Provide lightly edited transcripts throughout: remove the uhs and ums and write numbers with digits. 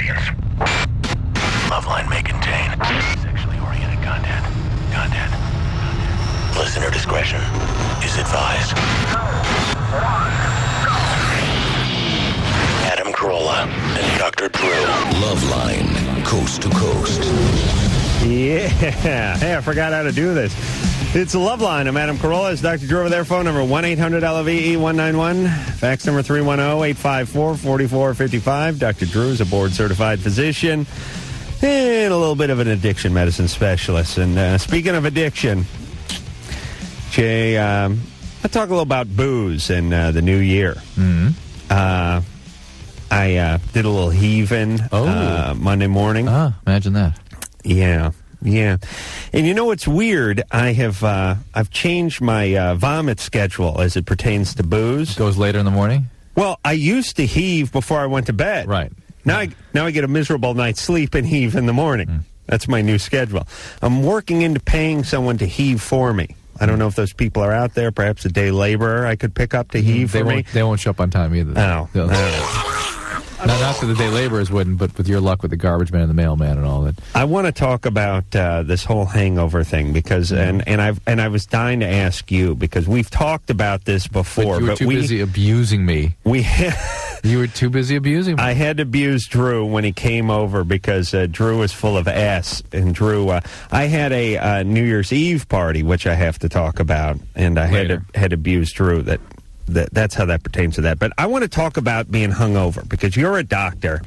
audience. LoveLine may contain sexually oriented content. Listener discretion is advised. Adam Carolla and Dr. Drew. LoveLine, coast to coast. Yeah. Hey, I forgot how to do this. It's the LoveLine. I'm Adam Carolla. It's Dr. Drew over there. Phone number 1-800-LOVE-191. Fax number 310-854-4455. Dr. Drew is a board-certified physician and a little bit of an addiction medicine specialist. And speaking of addiction, Jay, I'll talk a little about booze in the new year. Mm-hmm. I did a little heaving Monday morning. Imagine that. Yeah. And you know what's weird? I've changed my vomit schedule as it pertains to booze. It goes later in the morning? Well, I used to heave before I went to bed. Right. Now I get a miserable night's sleep and heave in the morning. That's my new schedule. I'm working into paying someone to heave for me. I don't know if those people are out there. Perhaps a day laborer I could pick up to heave for me. They won't show up on time either. No. Not that the day laborers wouldn't, but with your luck with the garbage man and the mailman and all that. I want to talk about this whole hangover thing because, and I was dying to ask you because we've talked about this before. But you were too busy abusing me. You were too busy abusing me. I had to abuse Drew when he came over because Drew was full of ass. And Drew, I had a New Year's Eve party, which I have to talk about, and I had to abuse Drew. That's how that pertains to that. But I want to talk about being hungover because you're a doctor.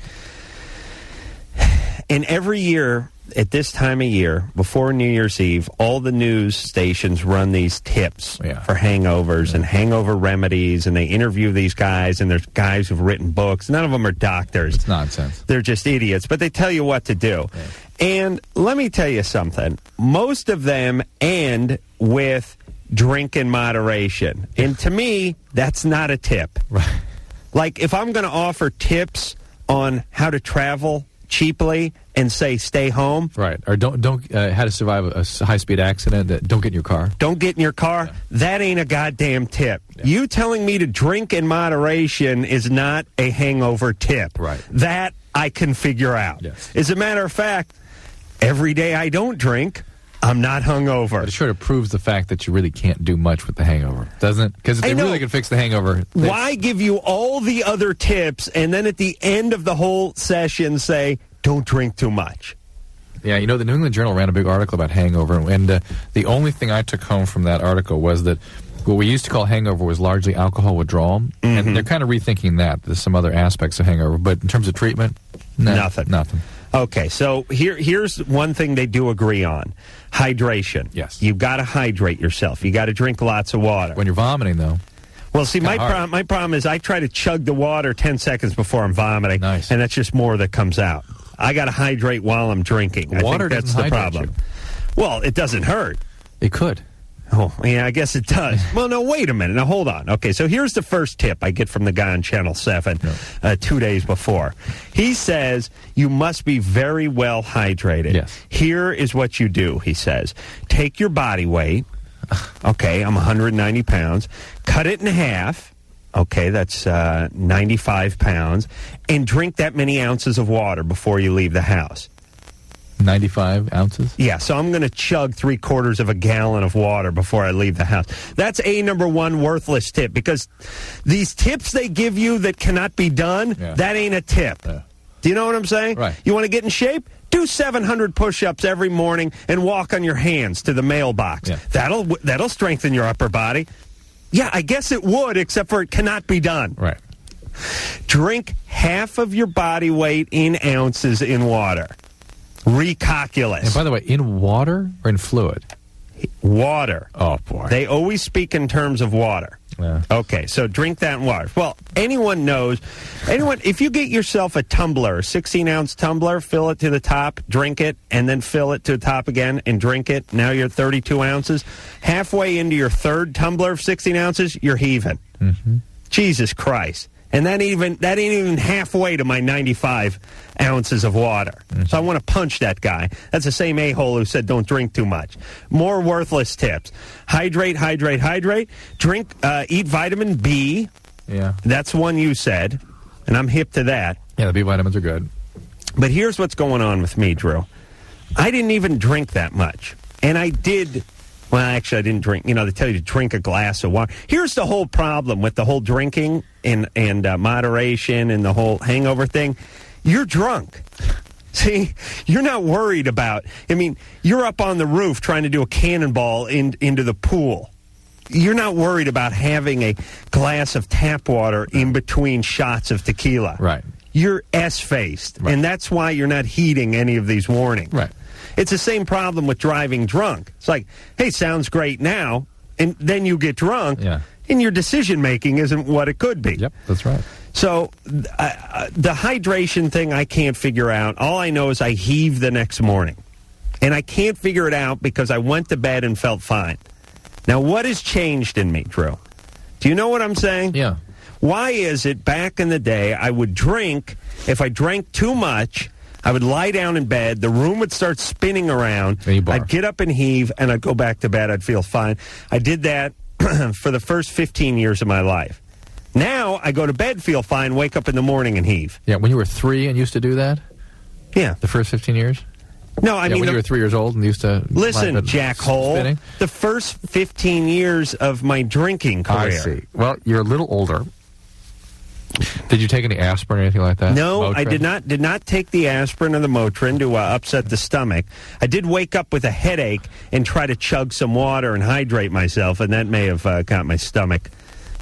And every year, at this time of year, before New Year's Eve, all the news stations run these tips for hangovers and hangover remedies, and they interview these guys, and there's guys who've written books. None of them are doctors. It's nonsense. They're just idiots, but they tell you what to do. Yeah. And let me tell you something. Most of them end with drink in moderation. And to me, that's not a tip. Right. Like, if I'm going to offer tips on how to travel cheaply and say stay home. Right. Or don't how to survive a high-speed accident. Don't get in your car. Don't get in your car. Yeah. That ain't a goddamn tip. Yeah. You telling me to drink in moderation is not a hangover tip. Right. That I can figure out. Yes. As a matter of fact, every day I don't drink, I'm not hungover. But it sort of proves the fact that you really can't do much with the hangover, doesn't it? Because if they really could fix the hangover... Why give you all the other tips and then at the end of the whole session say, don't drink too much? Yeah, you know, the New England Journal ran a big article about hangover, and the only thing I took home from that article was that what we used to call hangover was largely alcohol withdrawal, and they're kind of rethinking that. There's some other aspects of hangover, but in terms of treatment, nothing. Okay, so here's one thing they do agree on. Hydration. Yes. You've got to hydrate yourself. You got to drink lots of water. When you're vomiting, though. Well, see, my problem is I try to chug the water 10 seconds before I'm vomiting. Nice. And that's just more that comes out. I got to hydrate while I'm drinking. Water I think that's doesn't the hydrate problem. you. Well, it doesn't hurt. It could. Oh, yeah, I guess it does. Well, no, wait a minute. Now, hold on. Okay, so here's the first tip I get from the guy on Channel 7 2 days before. He says you must be very well hydrated. Yes. Here is what you do, he says. Take your body weight. Okay, I'm 190 pounds. Cut it in half. Okay, that's 95 pounds. And drink that many ounces of water before you leave the house. 95 ounces? Yeah, so I'm going to chug 3/4 of a gallon of water before I leave the house. That's a number one worthless tip because these tips they give you that cannot be done, that ain't a tip. Yeah. Do you know what I'm saying? Right. You want to get in shape? Do 700 push-ups every morning and walk on your hands to the mailbox. Yeah. That'll strengthen your upper body. Yeah, I guess it would, except for it cannot be done. Right. Drink half of your body weight in ounces in water. Recalculus. And by the way, in water or in fluid? Water. Oh, boy. They always speak in terms of water. Yeah. Okay, so drink that in water. Well, anyone knows, if you get yourself a tumbler, a 16-ounce tumbler, fill it to the top, drink it, and then fill it to the top again and drink it, now you're 32 ounces. Halfway into your third tumbler of 16 ounces, you're heaving. Mm-hmm. Jesus Christ. And that ain't even halfway to my 95 ounces of water. Mm-hmm. So I want to punch that guy. That's the same a-hole who said don't drink too much. More worthless tips. Hydrate. Drink, eat vitamin B. Yeah. That's one you said, and I'm hip to that. Yeah, the B vitamins are good. But here's what's going on with me, Drew. I didn't even drink that much. And I did, well, actually, I didn't drink. They tell you to drink a glass of water. Here's the whole problem with the whole drinking and moderation and the whole hangover thing. You're drunk. See, you're not worried about, you're up on the roof trying to do a cannonball into the pool. You're not worried about having a glass of tap water in between shots of tequila. Right. You're S-faced, right. And that's why you're not heeding any of these warnings. Right. It's the same problem with driving drunk. It's like, hey, sounds great now, and then you get drunk, and your decision-making isn't what it could be. Yep, that's right. So the hydration thing I can't figure out. All I know is I heave the next morning, and I can't figure it out because I went to bed and felt fine. Now, what has changed in me, Drew? Do you know what I'm saying? Yeah. Why is it back in the day I would drink, if I drank too much, I would lie down in bed, the room would start spinning around, I'd get up and heave, and I'd go back to bed, I'd feel fine. I did that for the first 15 years of my life. Now, I go to bed, feel fine, wake up in the morning and heave. Yeah, when you were 3 and used to do that? Yeah. The first 15 years? No, I mean... when you were 3 years old and used to... Listen, jackhole, spinning? the first 15 years of my drinking career. I see. Well, you're a little older. Did you take any aspirin or anything like that? No, Motrin? I did not take the aspirin or the Motrin to upset the stomach. I did wake up with a headache and try to chug some water and hydrate myself, and that may have got my stomach,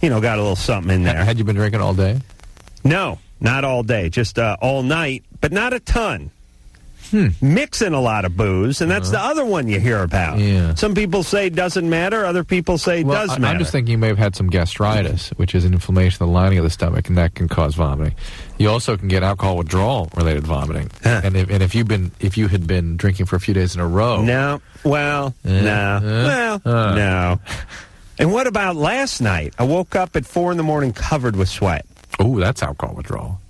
got a little something in there. Had you been drinking all day? No, not all day, just all night, but not a ton. Mixing a lot of booze, and that's the other one you hear about. Yeah. Some people say doesn't matter, other people say does matter. I'm just thinking you may have had some gastritis, which is an inflammation of the lining of the stomach, and that can cause vomiting. You also can get alcohol withdrawal related vomiting. And if you had been drinking for a few days in a row. No. And what about last night? I woke up at 4 in the morning covered with sweat. Oh, that's alcohol withdrawal.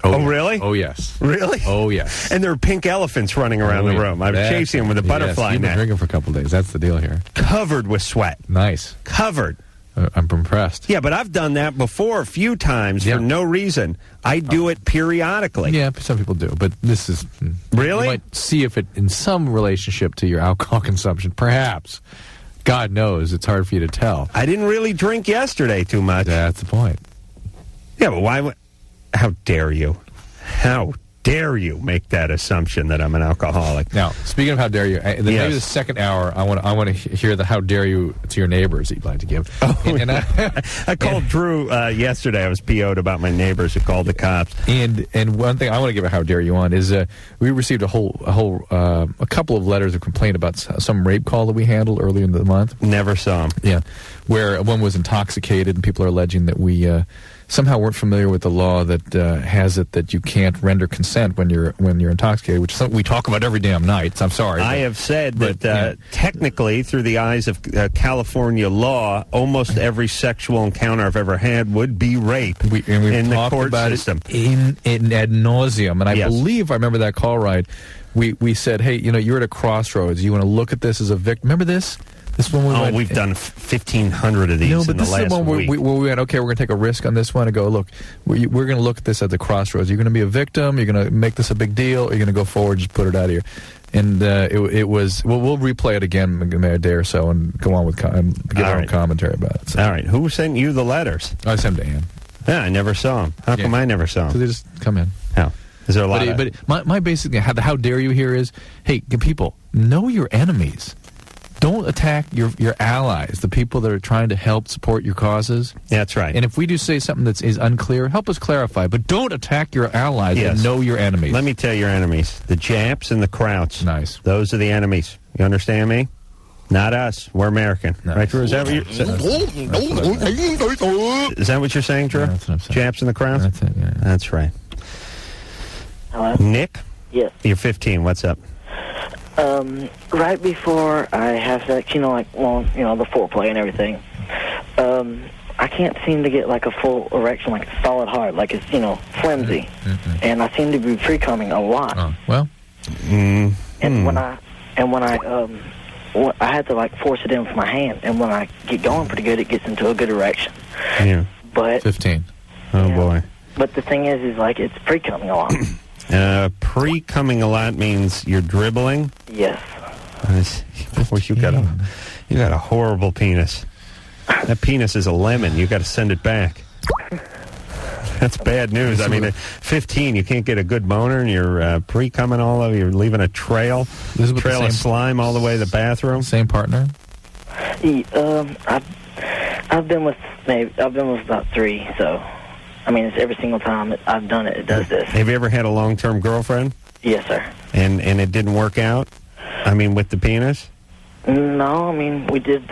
Oh, really? Oh, yes. Really? Oh, yes. And there were pink elephants running around the room. I was chasing them with a butterfly You've been net. drinking for a couple of days. That's the deal here. Covered with sweat. Nice. Covered. I'm impressed. Yeah, but I've done that before a few times for no reason. I do it periodically. Yeah, some people do. But this is... Really? You might see if it in some relationship to your alcohol consumption. Perhaps. God knows. It's hard for you to tell. I didn't really drink yesterday too much. That's the point. Yeah, but why would... How dare you? How dare you make that assumption that I'm an alcoholic? Now, speaking of how dare you, maybe the second hour, I want to hear the how dare you to your neighbors that you'd like to give. I called Drew yesterday. I was PO'd about my neighbors who called the cops. And one thing I want to give a how dare you on is we received a couple of letters of complaint about some rape call that we handled earlier in the month. Never saw him. Yeah, where one was intoxicated, and people are alleging that we somehow weren't familiar with the law that has it that you can't render consent when you're intoxicated, which is something we talk about every damn night. So I'm sorry. I have said that technically, through the eyes of California law, almost every sexual encounter I've ever had would be rape in the court system. In ad nauseum. And I believe I remember that call right. We said, hey, you're at a crossroads. You want to look at this as a victim. Remember this? This one we've done 1,500 of these in the last week. No, but this is the one where we went, okay, we're going to take a risk on this one and go, look, we're going to look at this at the crossroads. You're going to be a victim. You're going to make this a big deal. Or you're going to go forward, just put it out of here. And it was, we'll replay it again in a day or so and go on with give our own commentary about it. So. All right. Who sent you the letters? I sent them to Ann. Yeah, I never saw them. How come I never saw them? So they just come in. How? Is there a lot But my basic, how dare you here is, hey, people, know your enemies. Don't attack your allies, the people that are trying to help support your causes. That's right. And if we do say something that is unclear, help us clarify. But don't attack your allies and know your enemies. Let me tell your enemies. The Japs and the Krauts. Nice. Those are the enemies. You understand me? Not us. We're American. Nice. Right, Drew? Is that what you're saying, Drew? Yeah, that's what I'm saying. Japs and the Krauts? That's it, yeah. That's right. Hello? Nick? Yes. You're 15. What's up? Right before I have sex, the foreplay and everything, I can't seem to get like a full erection, like a solid hard, like it's, flimsy. Mm-hmm. And I seem to be pre-combing a lot. Oh, well. And when I had to like force it in with my hand, and when I get going pretty good, it gets into a good erection. Yeah. But 15. Oh boy. But the thing is like it's pre-combing a lot. Pre-coming a lot means you're dribbling. Yes. Boy, you got a horrible penis. That penis is a lemon. You got to send it back. That's bad news. I mean, at 15, you can't get a good boner, and you're pre-coming all over. You're leaving a trail of slime all the way to the bathroom. Same partner? I've been with about 3. So, I mean, it's every single time I've done it. It does this. Have you ever had a long-term girlfriend? Yes, sir. And it didn't work out? I mean, with the penis? No, I mean, we did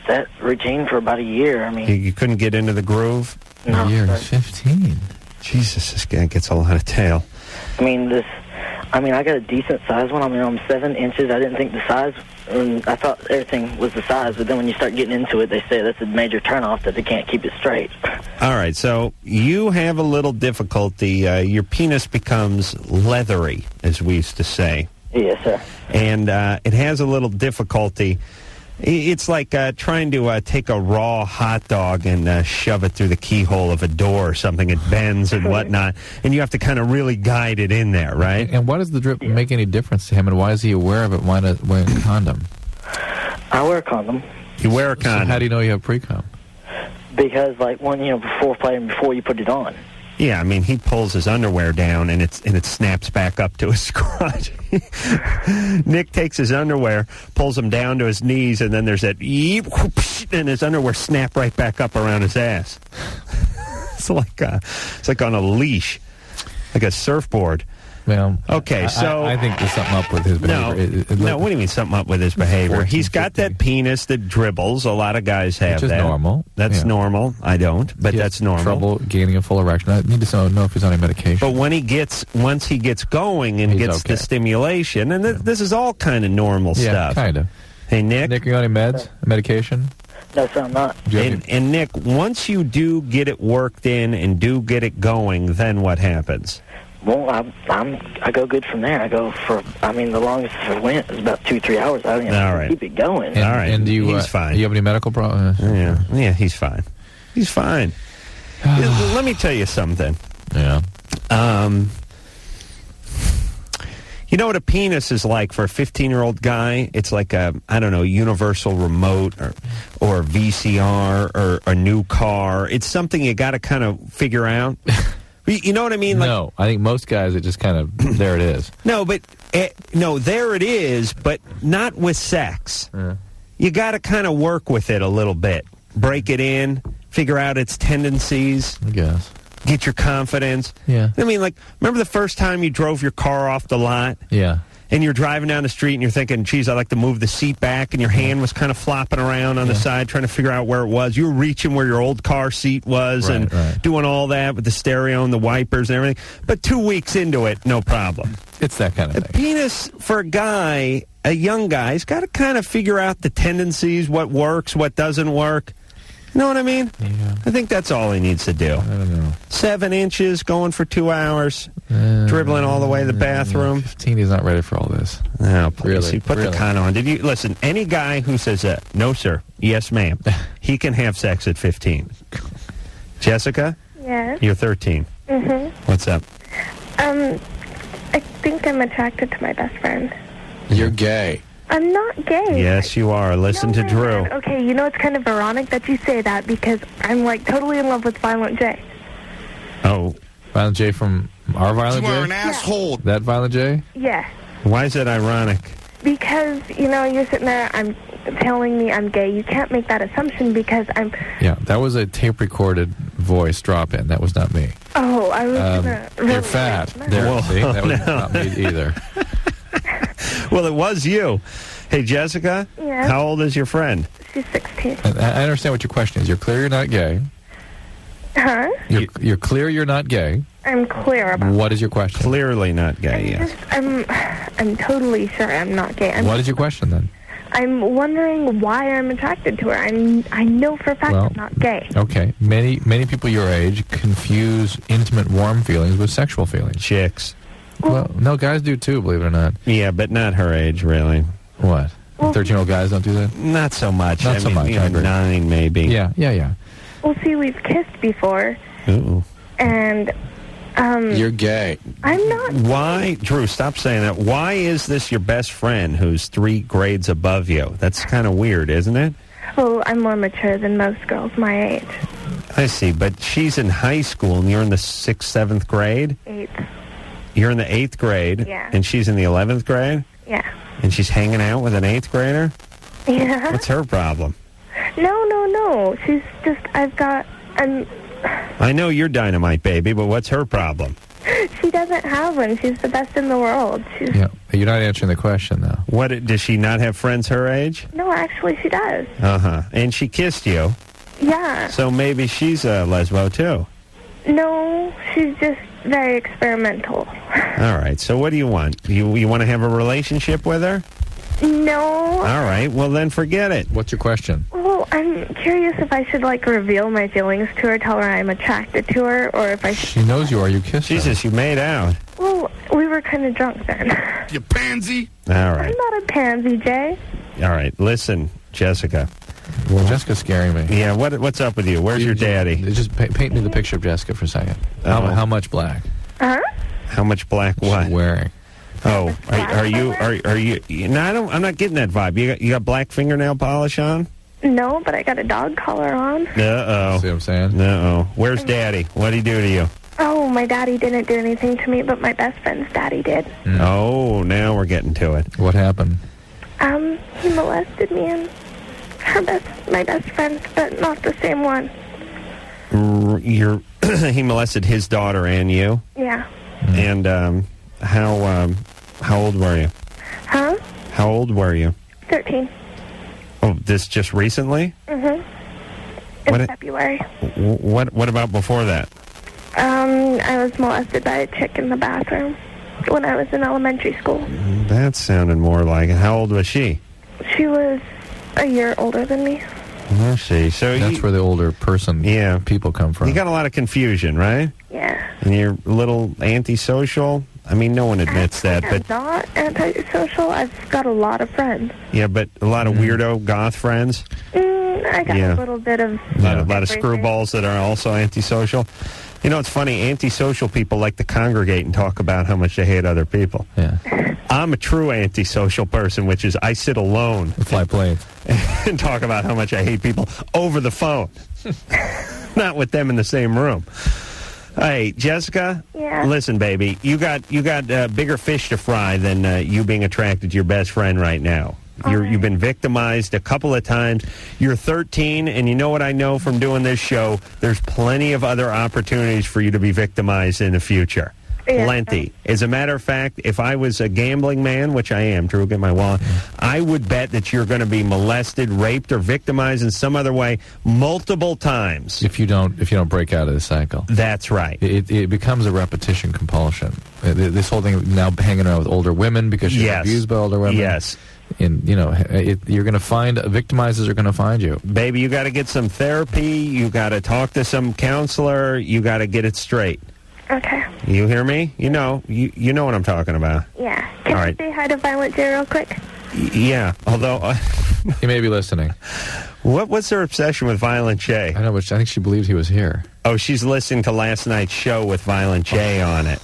that routine for about a year. I mean, you couldn't get into the groove? A year is 15. Jesus, this guy gets a lot of tail. I got a decent size one. I mean, I'm 7 inches. I didn't think the size, I thought everything was the size, but then when you start getting into it, they say that's a major turnoff that they can't keep it straight. All right, so you have a little difficulty. Your penis becomes leathery, as we used to say. Yes, sir. And it has a little difficulty. It's like trying to take a raw hot dog and shove it through the keyhole of a door or something. It bends and whatnot, and you have to kind of really guide it in there, right? And why does the drip make any difference to him, and why is he aware of it? Why not wear a condom? I wear a condom. You wear a condom. So how do you know you have pre-com? Because, before playing, before you put it on. Yeah, I mean, he pulls his underwear down, and it snaps back up to his crotch. Nick takes his underwear, pulls them down to his knees, and then there's that yeep, whoosh, and his underwear snap right back up around his ass. It's like on a leash, like a surfboard. Well, okay, so I think there's something up with his behavior. No, what do you mean something up with his behavior? 14, He's got 15. That penis that dribbles. A lot of guys have Which is that. normal. That's normal. I don't, but that's normal. Trouble gaining a full erection. I need to know if he's on any medication. But once he gets going and gets the stimulation, and this is all kind of normal stuff. Yeah, kind of. Hey, Nick? Nick, are you on any meds? Medication? No, sir, I'm not. And Nick, once you do get it worked in and do get it going, then what happens? Well, I go good from there. I go the longest I went was about 2-3 hours. I didn't have to keep it going. All right. And he's fine. Do you have any medical problems? Yeah, he's fine. He's fine. Let me tell you something. Yeah. You know what a penis is like for a 15-year-old guy? It's like a universal remote or a VCR or a new car. It's something you got to kind of figure out. You know what I mean? No, I think most guys, it just kind of, there it is. No, but, there it is, but not with sex. You got to kind of work with it a little bit. Break it in, figure out its tendencies. I guess. Get your confidence. Yeah. I mean, remember the first time you drove your car off the lot? Yeah. And you're driving down the street and you're thinking, geez, I'd like to move the seat back, and your hand was kind of flopping around on the side trying to figure out where it was. You were reaching where your old car seat was doing all that with the stereo and the wipers and everything. But 2 weeks into it, no problem. It's that kind of thing. Penis, for a young guy, he's got to kind of figure out the tendencies, what works, what doesn't work. You know what I mean? Yeah. I think that's all he needs to do. I don't know. 7 inches, going for 2 hours, dribbling all the way to the bathroom. 15, he's not ready for all this. No, please. Really? He put the con on. Did you listen? Any guy who says no, sir, yes, ma'am, he can have sex at 15. Jessica? Yes. You're 13. Mm-hmm. What's up? I think I'm attracted to my best friend. You're gay. I'm not gay. Yes, you are. Listen to Drew. Man. Okay, it's kind of ironic that you say that because I'm totally in love with Violent J. Oh. Violent J from our Violent J? You are an asshole. That Violent J? Yeah. Why is that ironic? Because, you're sitting there, I'm telling me I'm gay. You can't make that assumption because I'm... Yeah, that was a tape-recorded voice drop-in. That was not me. Oh, I was gonna... You're fat. There, see? That was not me either. Well, it was you. Hey, Jessica? Yeah? How old is your friend? She's 16. I understand what your question is. You're clear you're not gay. Huh? You're clear you're not gay. I'm clear about What is your question? Clearly not gay, yes. I'm totally sure I'm not gay. What is your question, then? I'm wondering why I'm attracted to her. I know for a fact I'm not gay. Okay. Many people your age confuse intimate, warm feelings with sexual feelings. Chicks. Well, no, guys do too, believe it or not. Yeah, but not her age, really. What? 13-year-old guys don't do that? Not so much. Not so much, I agree. 9, maybe. Yeah. Well, see, we've kissed before. Ooh. And You're gay. I'm not. Why, Drew, stop saying that. Why is this your best friend who's 3 grades above you? That's kind of weird, isn't it? Well, I'm more mature than most girls my age. I see, but she's in high school and you're in the 6th, 7th grade? 8th. You're in the 8th grade? Yeah. And she's in the 11th grade? Yeah. And she's hanging out with an 8th grader? Yeah. What's her problem? No. She's just, I know you're dynamite, baby, but what's her problem? she doesn't have one. She's the best in the world. Yeah, you're not answering the question, though. What, does she not have friends her age? No, actually, she does. Uh-huh. And she kissed you. Yeah. So maybe she's a lesbo, too. No, she's just very experimental. All right, so what do you want? You want to have a relationship with her? No. All right, well then forget it. What's your question? Well, I'm curious if I should, reveal my feelings to her, tell her I'm attracted to her, or if I should... She knows you are. You kissed her. Jesus, you made out. Well, we were kind of drunk then. You pansy. All I'm right. not a pansy, Jay. All right, listen, Jessica. Well, Jessica's scaring me. Yeah, what's up with you? Where's your daddy? Just paint me the picture of Jessica for a second. Uh-oh. How much black? Huh? How much black what? She's wearing. Oh, are you? No, I'm not getting that vibe. You got black fingernail polish on? No, but I got a dog collar on. Uh-oh. See what I'm saying? Uh-oh. Where's Daddy? What'd he do to you? Oh, my daddy didn't do anything to me, but my best friend's daddy did. Oh, now we're getting to it. What happened? He molested me and my best friend, but not the same one. He molested his daughter and you? Yeah. And how old were you? Huh? How old were you? 13. Oh, this just recently? Mm-hmm. In February. What about before that? I was molested by a chick in the bathroom when I was in elementary school. That sounded more like it. How old was she? She was a year older than me. I see. So That's where the older person people come from. You got a lot of confusion, right? Yeah. And you're a little antisocial? I mean, no one admits that, but... I'm not antisocial. I've got a lot of friends. Yeah, but a lot of weirdo goth friends? I got a little bit of... A lot of screwballs that are also antisocial. You know, it's funny, antisocial people like to congregate and talk about how much they hate other people. Yeah. I'm a true antisocial person, which is I sit alone Fly planes. and talk about how much I hate people over the phone. Not with them in the same room. Hey, Jessica. Yeah. Listen, baby, you got bigger fish to fry than you being attracted to your best friend right now. You've been victimized a couple of times. You're 13, and you know what I know from doing this show? There's plenty of other opportunities for you to be victimized in the future. Yeah. Plenty. As a matter of fact, if I was a gambling man, which I am, Drew, get my wallet, I would bet that you're going to be molested, raped, or victimized in some other way multiple times. If you don't break out of the cycle. That's right. It becomes a repetition compulsion. This whole thing now hanging around with older women because she's abused by older women. Yes. And, you're going to find, victimizers are going to find you. Baby, you got to get some therapy. You got to talk to some counselor. You got to get it straight. Okay. You hear me? You know what I'm talking about. Yeah. Can I say hi to Violent J real quick? Yeah, although... he may be listening. What's her obsession with Violent J? I know, but I think she believed he was here. Oh, she's listening to last night's show with Violent J on it.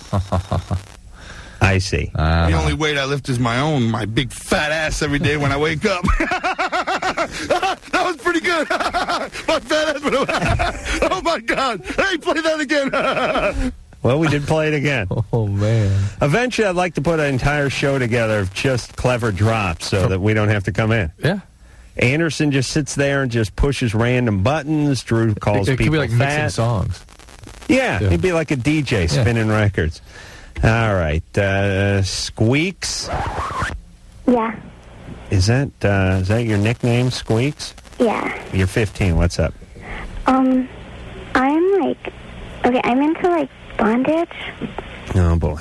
I see. The only weight I lift is my own, my big fat ass every day when I wake up. That was pretty good. My fat ass. Oh, my God. Hey, play that again. Well, we did play it again. Oh, man. Eventually, I'd like to put an entire show together of just clever drops so that we don't have to come in. Yeah. Anderson just sits there and just pushes random buttons. Drew calls it people could be like fat. mixing songs. Yeah, he'd be like a DJ spinning records. All right. Squeaks? Yeah. Is that your nickname, Squeaks? Yeah. You're 15. What's up? I'm into bondage. Oh, boy.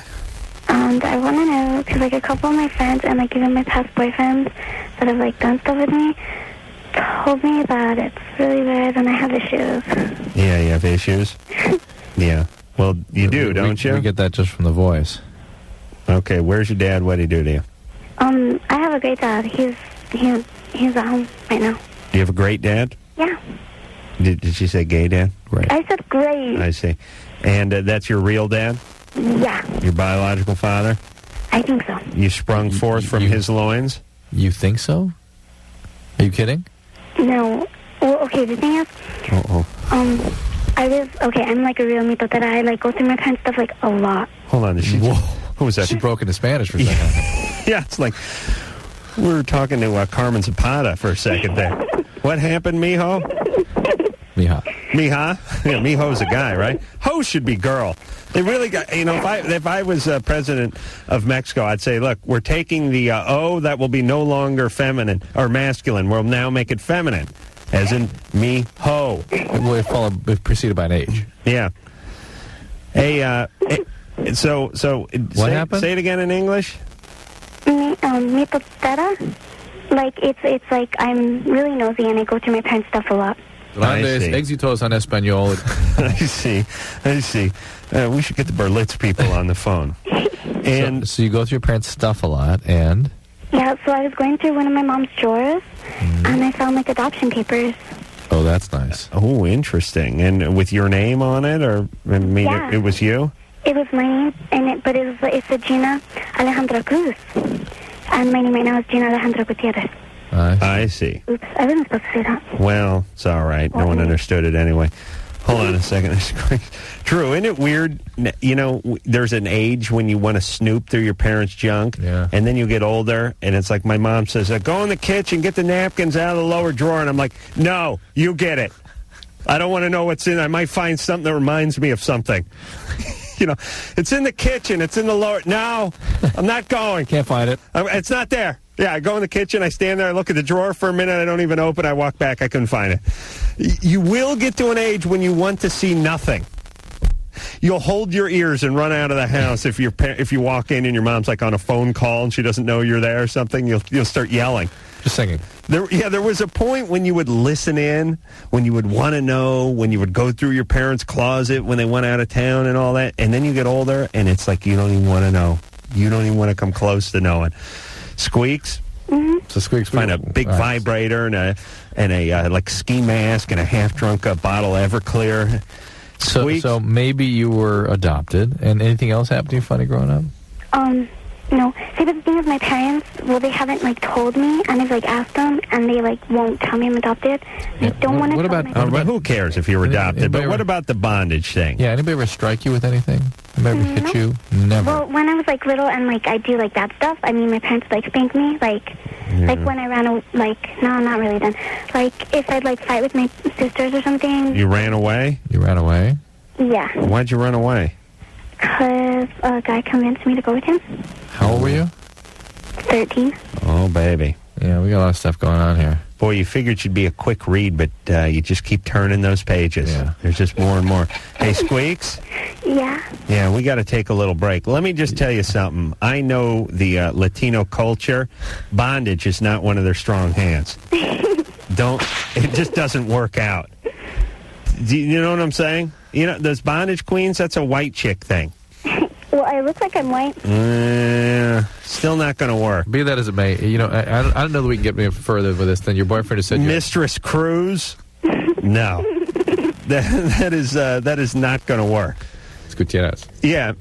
And I want to know, because a couple of my friends and even my past boyfriends that have done stuff with me told me that it's really bad and I have issues. Yeah, you have issues? Yeah. Well, you do, don't you? We get that just from the voice. Okay, where's your dad? What did he do to you? I have a great dad. He's at home right now. Do you have a great dad? Yeah. Did she say gay dad? Right. I said great. I see. And that's your real dad? Yeah, Your biological father? I think so. You sprung forth from his loins? You think so? Are you kidding? No. Well, okay, the thing is, Uh-oh. I'm like a real mitotera. I like go through my parents' stuff like a lot. Hold on. Who was that? She broke into Spanish for a second. Yeah, it's like we were talking to Carmen Zapata for a second there. What happened, mijo? Mija. Mija? Yeah, mijo's a guy, right? Ho should be girl. They really got, if I was president of Mexico, I'd say, look, we're taking the O that will be no longer feminine or masculine. We'll now make it feminine, as in mijo. Well, it's preceded by an H. Yeah. So What happened? Say it again in English. Mitotera. Like it's like I'm really nosy and I go through my parents' stuff a lot. Grandes see. éxitos en español. I see. We should get the Berlitz people on the phone. And So you go through your parents' stuff a lot, and Yeah, so I was going through one of my mom's drawers and I found like adoption papers. oh, that's nice. oh, interesting. And with your name on it, or Yeah. it was you? It was my name, but it said Gina Alejandra Cruz. And my name right now is Gina Alejandra Gutierrez. I see. Oops, I wasn't supposed to say that. Well, it's all right. No one understood it anyway. Hold on a second. Drew, isn't it weird? There's an age when you want to snoop through your parents' junk, and then you get older, and it's like my mom says, go in the kitchen, get the napkins out of the lower drawer, and I'm like, no, you get it. I don't want to know what's in it. I might find something that reminds me of something. It's in the kitchen. It's in the lower. No, I'm not going. Can't find it. It's not there. Yeah, I go in the kitchen, I stand there, I look at the drawer for a minute, I don't even open, I walk back, I couldn't find it. You will get to an age when you want to see nothing. You'll hold your ears and run out of the house if you walk in and your mom's like on a phone call and she doesn't know you're there or something. You'll start yelling. Just singing. There was a point when you would listen in, when you would want to know, when you would go through your parents' closet when they went out of town and all that, and then you get older and it's like you don't even want to know. You don't even want to come close to knowing. Squeaks. Mm-hmm. So Squeaks Find a big vibrator and a like ski mask and a half-drunk bottle of Everclear. Squeaks. So maybe you were adopted, and anything else happened to you funny growing up? No. See, but the thing is, my parents, they haven't, told me, and I've, asked them, and they, won't tell me I'm adopted. Yeah. I don't want to What tell about- my But who cares if you're adopted? But what about the bondage thing? Yeah, anybody ever strike you with anything? Anybody ever hit you? Never. Well, when I was, little and, I do, that stuff, I mean, my parents would, spank me, like when I ran away, no, not really then. If I'd, fight with my sisters or something. You ran away? You ran away? Yeah. Why'd you run away? Because a guy convinced me to go with him. How old were you? 13. Oh, baby. Yeah, we got a lot of stuff going on here. Boy, you figured you'd be a quick read, but you just keep turning those pages. Yeah. There's just more and more. Hey, Squeaks? Yeah. Yeah, we got to take a little break. Let me just tell you something. I know the Latino culture. Bondage is not one of their strong hands. It just doesn't work out. Do you know what I'm saying? Those bondage queens, that's a white chick thing. Well, I look like I'm white. Still not going to work. Be that as it may, I don't know that we can get any further with this than your boyfriend has said. Mistress Cruz? No. That is not going to work. It's Gutierrez. Yeah,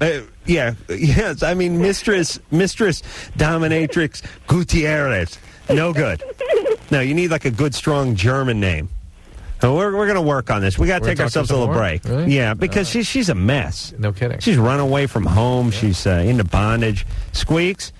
yes. I mean, Mistress Dominatrix Gutierrez. No good. No, you need a good, strong German name. We're going to work on this. We got to take ourselves a little break. Really? Yeah, because she's a mess. No kidding. She's run away from home. Yeah. She's into bondage. Squeaks,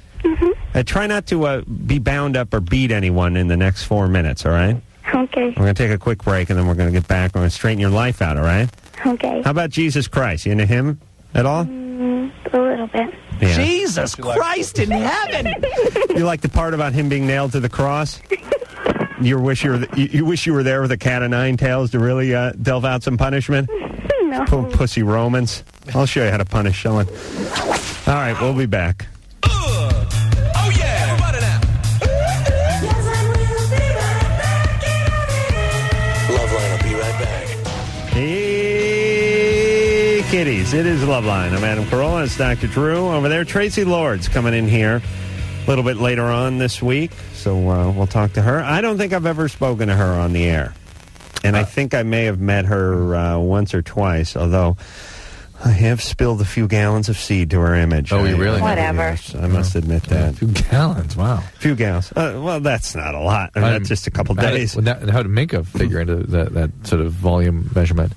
try not to be bound up or beat anyone in the next 4 minutes, all right? Okay. We're going to take a quick break, and then we're going to get back. We're going to straighten your life out, all right? Okay. How about Jesus Christ? You into him at all? A little bit. Yeah. Jesus Christ in heaven! You like the part about him being nailed to the cross? You wish you were there with a cat of nine tails to really delve out some punishment? No. Pussy Romans. I'll show you how to punish someone. All right, we'll be back. Oh yeah! Everybody now. LoveLine will be right back. Hey, kiddies. It is LoveLine. I'm Adam Carolla. It's Dr. Drew. Over there, Tracy Lord's coming in here a little bit later on this week. So we'll talk to her. I don't think I've ever spoken to her on the air. And I think I may have met her once or twice, although I have spilled a few gallons of seed to her image. Oh, you really have? Whatever. Yes, I must admit that. 2 gallons, wow. A few gallons. Well, that's not a lot. I mean, that's just a couple days. How did Minka figure into that sort of volume measurement?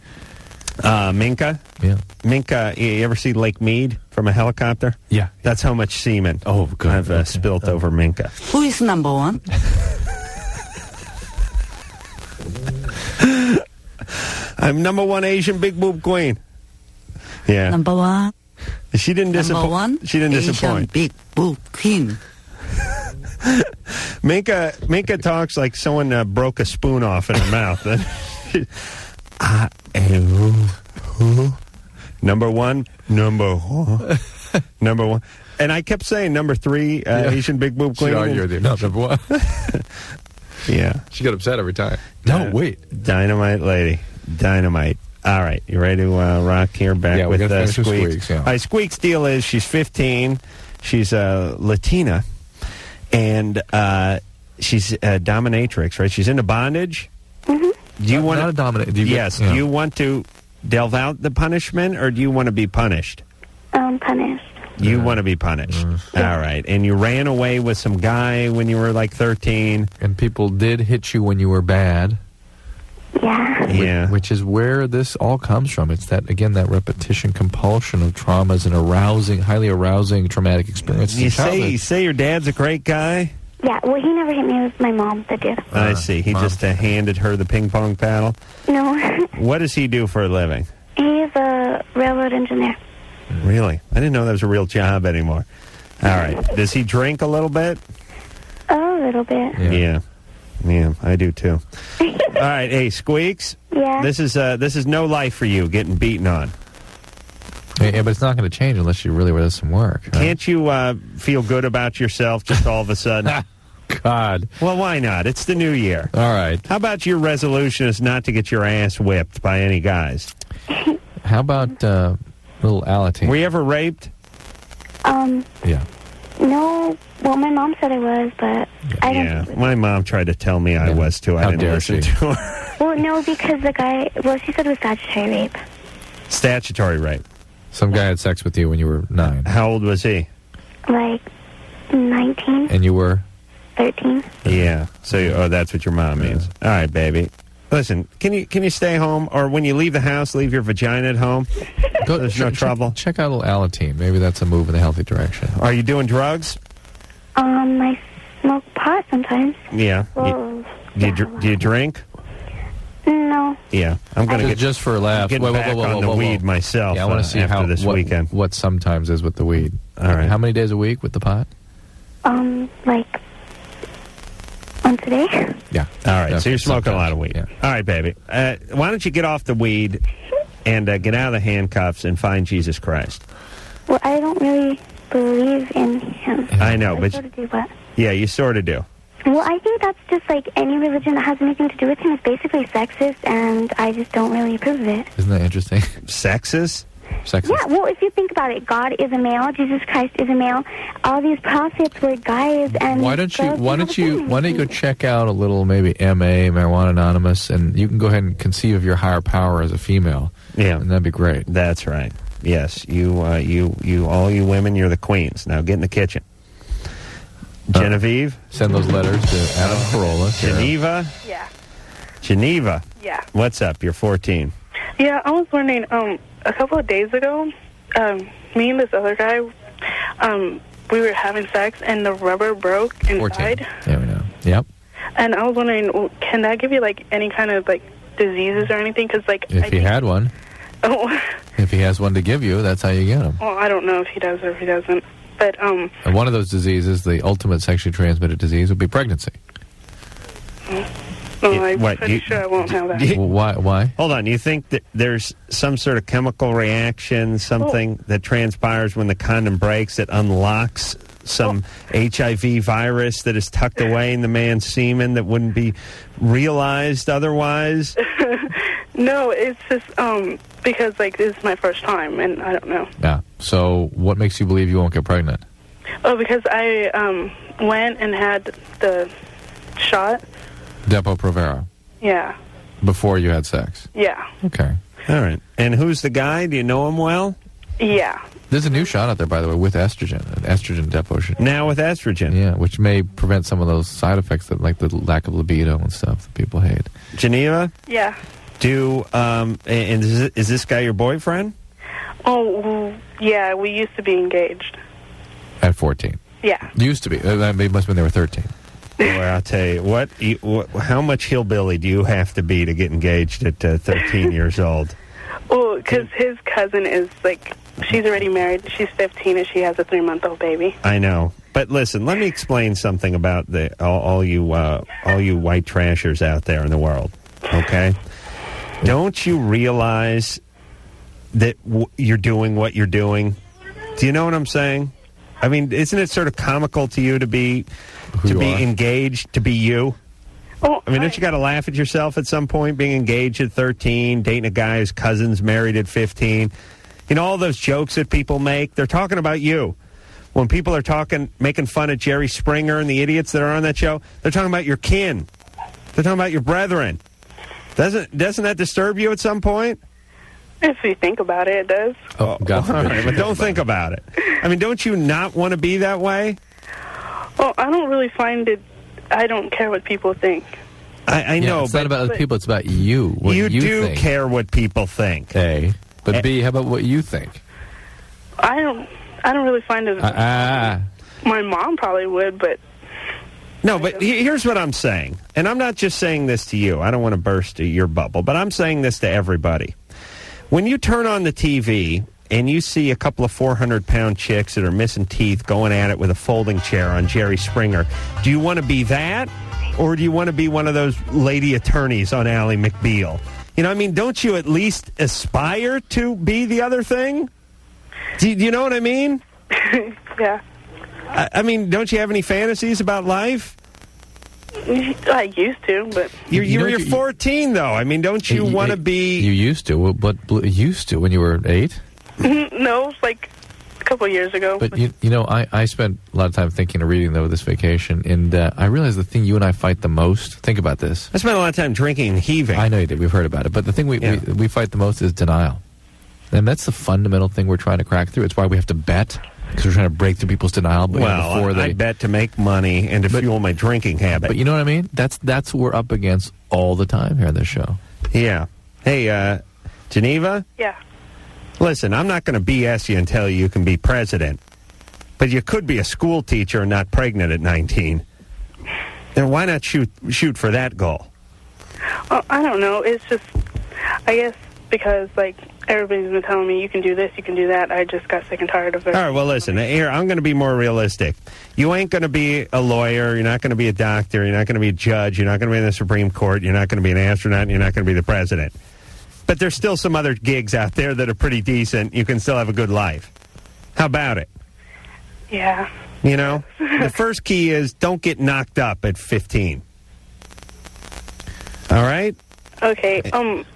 Minka? Yeah. Minka, you ever see Lake Mead from a helicopter? Yeah. That's how much semen I've spilt over Minka. Who is number one? I'm number one Asian big boob queen. Yeah. Number one. She didn't disappoint. Number one. She didn't Asian disappoint. big boob queen. Minka talks like someone broke a spoon off in her mouth. I am number one. And I kept saying number 3 Asian big boob queen. She argued with you. No, number one. Yeah. She got upset every time. No, wait. Dynamite lady. Dynamite. All right. You ready to rock here? Back with Squeaks. Yeah. All right, Squeaks' deal is she's 15. She's a Latina. And she's a dominatrix, right? She's into bondage. Mm-hmm. Do you want not a dominatrix? Yes. Do you want to delve out the punishment, or do you want to be punished? Punished. You want to be punished. All right. And you ran away with some guy when you were like 13. And people did hit you when you were bad. Yeah. Yeah. Which is where this all comes from. It's that, again, that repetition, compulsion of traumas and highly arousing traumatic experiences in childhood. You say your dad's a great guy? Yeah, well, he never hit me. It was my mom that did. I see. He just handed her the ping pong paddle? No. What does he do for a living? He's a railroad engineer. Really? I didn't know that was a real job anymore. All right. Does he drink a little bit? A little bit. Yeah, I do too. All right, hey, Squeaks. Yeah. This is no life for you, getting beaten on. Yeah, but it's not going to change unless you really do some work. Right? Can't you feel good about yourself just all of a sudden? God. Well, why not? It's the new year. All right. How about your resolution is not to get your ass whipped by any guys? How about little Alateen? Were you ever raped? Yeah. No. Well, my mom said I was, but I didn't. Yeah, my mom tried to tell me I was too. I How didn't dare listen she? to her. Well, no, because the guy. Well, she said it was statutory rape. Statutory rape. Some guy had sex with you when you were 9. How old was he? Like 19. And you were? 13. Yeah. So, that's what your mom means. All right, baby. Listen, can you stay home, or when you leave the house, leave your vagina at home? There's no trouble. Check out a little Alateen. Maybe that's a move in a healthy direction. Are you doing drugs? I smoke pot sometimes. Yeah. Well, Do you drink? No. Yeah. I'm going to get just for a laugh. get back on the weed myself. Yeah, I want to see after this weekend. What sometimes is with the weed. All right. How many days a week with the pot? Like once a day. Yeah. All right. So you're smoking sometimes. a lot of weed. Yeah. All right, baby. Why don't you get off the weed and get out of the handcuffs and find Jesus Christ? Well, I don't really believe in him. I know, I but sort of do, but. yeah, you sort of do. Well, I think that's just like any religion that has anything to do with him is basically sexist, and I just don't really approve of it. Isn't that interesting? Sexist? Sexist. Yeah, well, if you think about it, God is a male, Jesus Christ is a male. All these prophets were guys, and Why don't you girls go check out a little maybe MA, Marijuana Anonymous, and you can go ahead and conceive of your higher power as a female. Yeah. And that'd be great. That's right. Yes, you all you women, you're the queens. Now get in the kitchen. Genevieve? Send those letters to Adam Carolla. Geneva? Yeah. Geneva? Yeah. What's up? You're 14. Yeah, I was wondering, a couple of days ago, me and this other guy, we were having sex, and the rubber broke inside. 14. Yeah, we know. Yep. And I was wondering, can that give you, like, any kind of, like, diseases or anything? Because, like... If he had one. Oh. If he has one to give you, that's how you get them. Well, I don't know if he does or if he doesn't. But, And one of those diseases, the ultimate sexually transmitted disease, would be pregnancy. I'm pretty sure I won't have that. Well, why? Hold on. You think that there's some sort of chemical reaction, something that transpires when the condom breaks that unlocks some HIV virus that is tucked away in the man's semen that wouldn't be realized otherwise? No, it's just because, like, this is my first time, and I don't know. Yeah. So what makes you believe you won't get pregnant? Oh, because I went and had the shot. Depo-Provera. Yeah. Before you had sex? Yeah. Okay. All right. And who's the guy? Do you know him well? Yeah. There's a new shot out there, by the way, with estrogen, an estrogen deposition. Now with estrogen. Yeah, which may prevent some of those side effects that, like the lack of libido and stuff that people hate. Geneva? Yeah. And is this guy your boyfriend? Oh, yeah, we used to be engaged. At 14. Yeah. Used to be. They must have been they were 13. Boy, I'll tell you, how much hillbilly do you have to be to get engaged at 13 years old? Well, because his cousin is, like, she's already married. She's 15 and she has a 3-month-old baby. I know. But listen, let me explain something about all you white trashers out there in the world, okay? Don't you realize that you're doing what you're doing? Do you know what I'm saying? I mean, isn't it sort of comical to you to be engaged, to be you? Oh, I mean, don't you got to laugh at yourself at some point, being engaged at 13, dating a guy whose cousin's married at 15? You know, all those jokes that people make, they're talking about you. When people are making fun of Jerry Springer and the idiots that are on that show, they're talking about your kin. They're talking about your brethren. Doesn't that disturb you at some point? If you think about it, it does. Oh, God forbid. All right, but don't think about it. I mean, don't you not want to be that way? Well, I don't really find it. I don't care what people think. I know, it's not about other people. It's about you. What you do think. care what people think. A, but B, how about what you think? I don't really find it. My mom probably would, but. No, but here's what I'm saying. And I'm not just saying this to you. I don't want to burst your bubble, but I'm saying this to everybody. When you turn on the TV and you see a couple of 400-pound chicks that are missing teeth going at it with a folding chair on Jerry Springer, do you want to be that? Or do you want to be one of those lady attorneys on Ally McBeal? You know, I mean, don't you at least aspire to be the other thing? Do you know what I mean? Yeah. I mean, don't you have any fantasies about life? I used to, but... You're 14, though. I mean, don't you want to be... You used to. But used to when you were 8? No, it's like a couple of years ago. But, you know, I spent a lot of time thinking and reading, though, this vacation, and I realized the thing you and I fight the most... Think about this. I spent a lot of time drinking and heaving. I know you did. We've heard about it. But the thing we fight the most is denial. And that's the fundamental thing we're trying to crack through. It's why we have to bet, because we're trying to break through people's denial. But I bet to make money and to fuel my drinking habit. But you know what I mean? That's what we're up against all the time here on this show. Yeah. Hey, Geneva? Yeah. Listen, I'm not going to BS you and tell you can be president, but you could be a school teacher and not pregnant at 19. Then why not shoot for that goal? I don't know. It's just, I guess, because, like, everybody's been telling me you can do this, you can do that. I just got sick and tired of it. All right, well, listen, here, I'm going to be more realistic. You ain't going to be a lawyer. You're not going to be a doctor. You're not going to be a judge. You're not going to be in the Supreme Court. You're not going to be an astronaut. And you're not going to be the president. But there's still some other gigs out there that are pretty decent. You can still have a good life. How about it? Yeah. You know? The first key is don't get knocked up at 15. All right? Okay,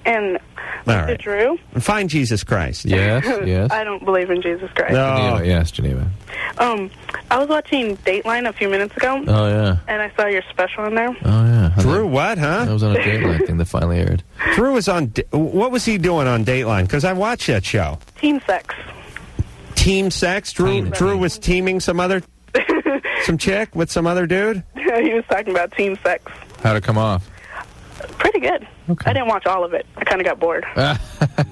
and Mr. Drew? Find Jesus Christ. Yes, yes. I don't believe in Jesus Christ. No. Geneva, yes, Geneva. I was watching Dateline a few minutes ago. Oh, yeah. And I saw your special in there. Oh, yeah. Drew, what, huh? That was on a Dateline thing that finally aired. Drew was on... What was he doing on Dateline? Because I watched that show. Team sex. Team sex? Drew was teaming some chick with some other dude? He was talking about team sex. How'd it come off? Pretty good. Okay. I didn't watch all of it. I kind of got bored.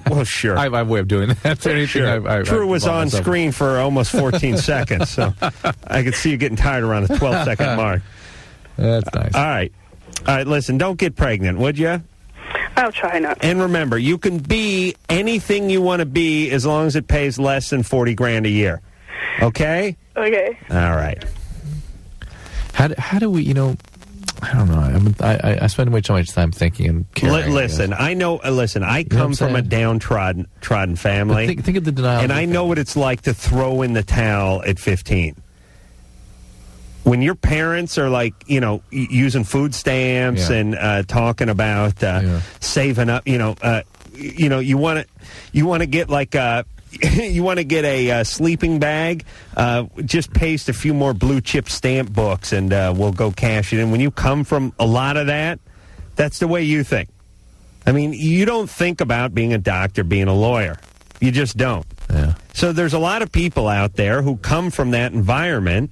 Well, sure. I have a way of doing that. Sure. Drew was on screen for almost 14 seconds, so I could see you getting tired around the 12-second mark. That's nice. All right, listen, don't get pregnant, would you? I'll try not to. And remember, you can be anything you want to be as long as it pays less than $40,000 a year. Okay? Okay. All right. How do we, you know... I don't know. I spend way too much time thinking and caring. Listen, I know. Listen, I come from a downtrodden family. Think of the denial. And I know what it's like to throw in the towel at 15. When your parents are like, you know, using food stamps and talking about saving up, you want to get like you want to get a sleeping bag, just paste a few more blue chip stamp books and we'll go cash it in. When you come from a lot of that, that's the way you think. I mean, you don't think about being a doctor, being a lawyer. You just don't. Yeah. So there's a lot of people out there who come from that environment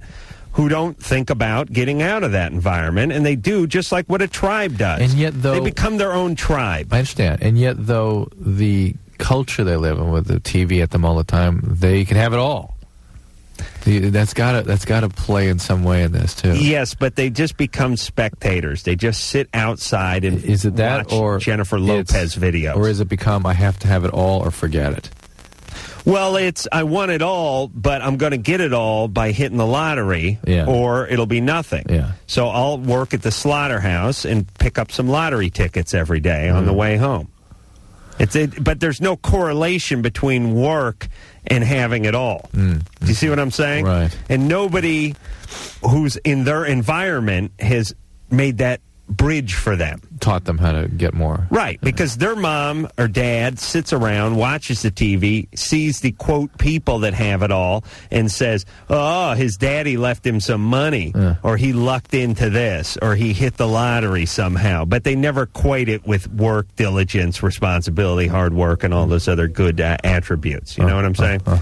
who don't think about getting out of that environment, and they do just like what a tribe does. And yet, though, they become their own tribe. I understand. And yet, though, the culture they live in with the TV at them all the time, they can have it all. That's got to play in some way in this too. Yes, but they just become spectators. They just sit outside and watch or Jennifer Lopez videos. Or is it become I have to have it all or forget it? Well, it's I want it all, but I'm going to get it all by hitting the lottery, or it'll be nothing. Yeah. So I'll work at the slaughterhouse and pick up some lottery tickets every day on the way home. But there's no correlation between work and having it all. Do you see what I'm saying? Right. And nobody who's in their environment has made that bridge for them. Taught them how to get more. Right, because their mom or dad sits around, watches the TV, sees the, quote, people that have it all, and says, oh, his daddy left him some money, or he lucked into this, or he hit the lottery somehow. But they never equate it with work, diligence, responsibility, hard work, and all those other good attributes. You know what I'm saying? All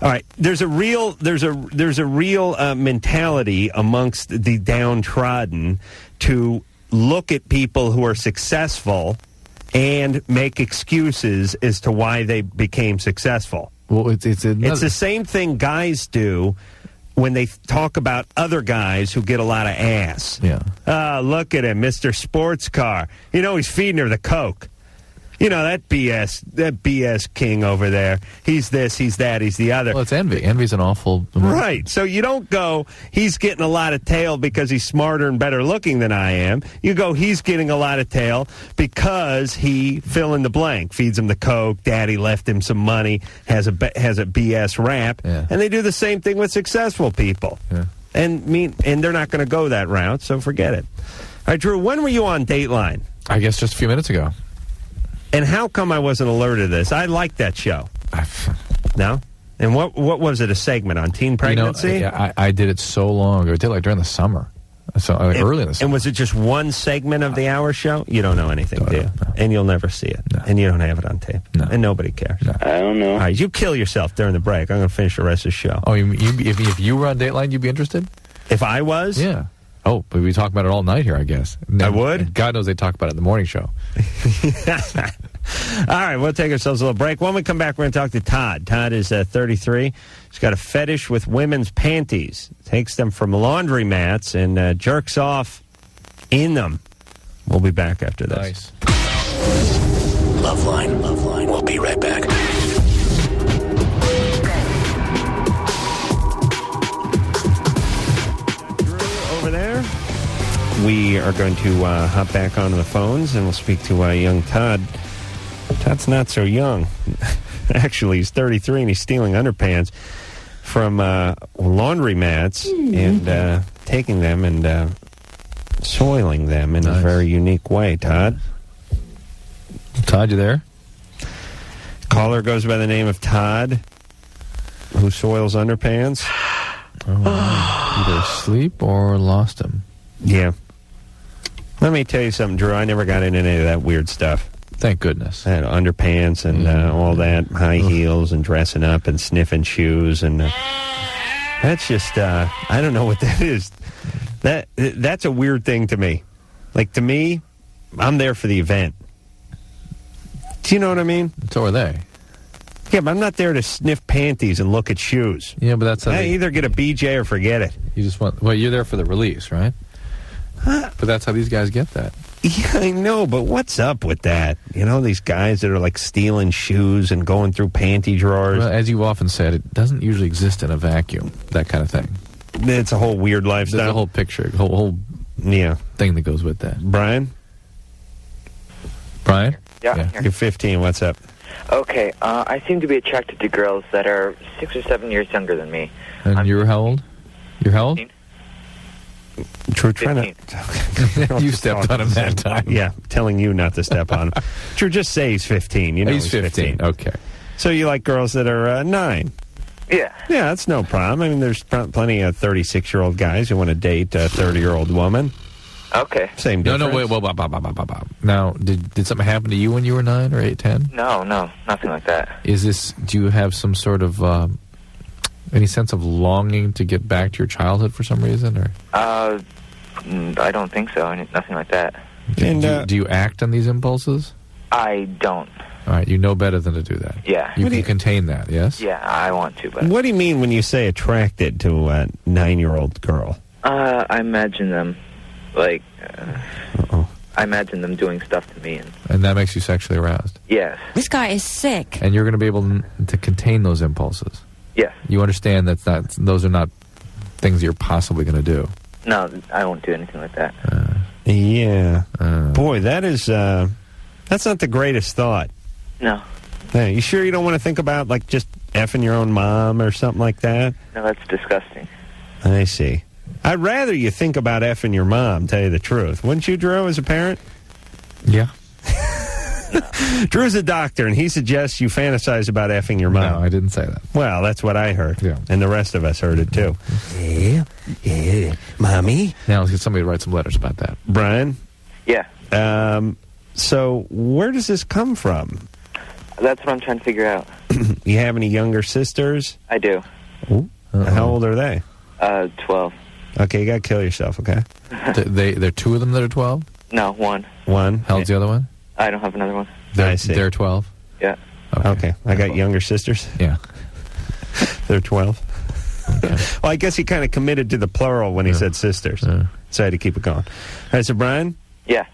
right, there's a real mentality amongst the downtrodden to look at people who are successful and make excuses as to why they became successful. Well, it's the same thing guys do when they talk about other guys who get a lot of ass. Yeah. Look at him, Mr. Sports Car. You know, he's feeding her the Coke. You know, that BS king over there. He's this, he's that, he's the other. Well, it's envy. Envy's an awful... Right. So you don't go, he's getting a lot of tail because he's smarter and better looking than I am. You go, he's getting a lot of tail because he, fill in the blank, feeds him the Coke, daddy left him some money, has a BS rap. Yeah. And they do the same thing with successful people. Yeah. And they're not going to go that route, so forget it. All right, Drew, when were you on Dateline? I guess just a few minutes ago. And how come I wasn't alerted to this? I liked that show. No? And what was it, a segment on teen pregnancy? You know, I did it so long ago. I did like during the summer. So early in the summer. And was it just one segment of the hour show? You don't know anything, do you? No. And you'll never see it. No. And you don't have it on tape. No. And nobody cares. No. I don't know. All right, you kill yourself during the break. I'm going to finish the rest of the show. Oh, if you were on Dateline, you'd be interested? If I was? Yeah. Oh, but we talk about it all night here, I guess. I would? And God knows they talk about it in the morning show. All right, we'll take ourselves a little break. When we come back, we're going to talk to Todd. Todd is 33. He's got a fetish with women's panties. Takes them from laundry mats and jerks off in them. We'll be back after this. Nice. LoveLine. We'll be right back. Over there. We are going to hop back onto the phones, and we'll speak to young Todd. Todd's not so young. Actually, he's 33, and he's stealing underpants from laundry mats and taking them and soiling them in a very unique way. Todd? Todd, you there? Caller goes by the name of Todd, who soils underpants. Either asleep or lost him. Yeah. Let me tell you something, Drew. I never got into any of that weird stuff. Thank goodness. That underpants and all that, high heels and dressing up and sniffing shoes. And that's just, I don't know what that is. That's a weird thing to me. Like, to me, I'm there for the event. Do you know what I mean? So are they. Yeah, but I'm not there to sniff panties and look at shoes. Yeah, but that's how I either get a BJ or forget it. You just want... Well, you're there for the release, right? But that's how these guys get that. Yeah, I know, but what's up with that? You know, these guys that are like stealing shoes and going through panty drawers. Well, as you've often said, it doesn't usually exist in a vacuum, that kind of thing. It's a whole weird lifestyle. There's a whole picture, whole thing that goes with that. Brian? Yeah. You're 15. What's up? Okay, I seem to be attracted to girls that are 6 or 7 years younger than me. And you're how old? You're how old? 15. True, trying to... You stepped on him that time. Yeah, telling you not to step on him. True, just say he's 15. You know he's 15. Okay. So you like girls that are 9? Yeah. Yeah, that's no problem. I mean, there's plenty of 36-year-old guys who want to date a 30-year-old woman. Okay. Same difference. No, wait. Well, now, did something happen to you when you were 9 or 8, 10? No, nothing like that. Do you have some sort of, any sense of longing to get back to your childhood for some reason? Or? I don't think so. Nothing like that. And, do you act on these impulses? I don't. All right, you know better than to do that. Yeah. You can contain that, yes? Yeah, I want to, but... What do you mean when you say attracted to a 9-year-old girl? I imagine them, like... I imagine them doing stuff to me. And that makes you sexually aroused? Yes. This guy is sick. And you're going to be able to contain those impulses? Yes. You understand that those are not things you're possibly going to do? No, I won't do anything like that. Yeah. Boy, that is... that's not the greatest thought. No. Hey, you sure you don't want to think about, like, just effing your own mom or something like that? No, that's disgusting. I see. I'd rather you think about effing your mom, tell you the truth. Wouldn't you, Drew, as a parent? Yeah. Drew's a doctor, and he suggests you fantasize about effing your mom. No, I didn't say that. Well, that's what I heard. Yeah. And the rest of us heard it, too. Yeah. Mommy? Now let's get somebody to write some letters about that. Brian? Yeah. So where does this come from? That's what I'm trying to figure out. You have any younger sisters? I do. How old are they? 12. Okay, you got to kill yourself, okay? There are 2 of them that are 12? No, 1. One? How old's the other one? I don't have another one. I see. They're 12? Yeah. Okay. I got younger sisters. Yeah. They're 12. Okay. Well, I guess he kind of committed to the plural when he said sisters. So I had to keep it going. All right, so Brian? Yeah.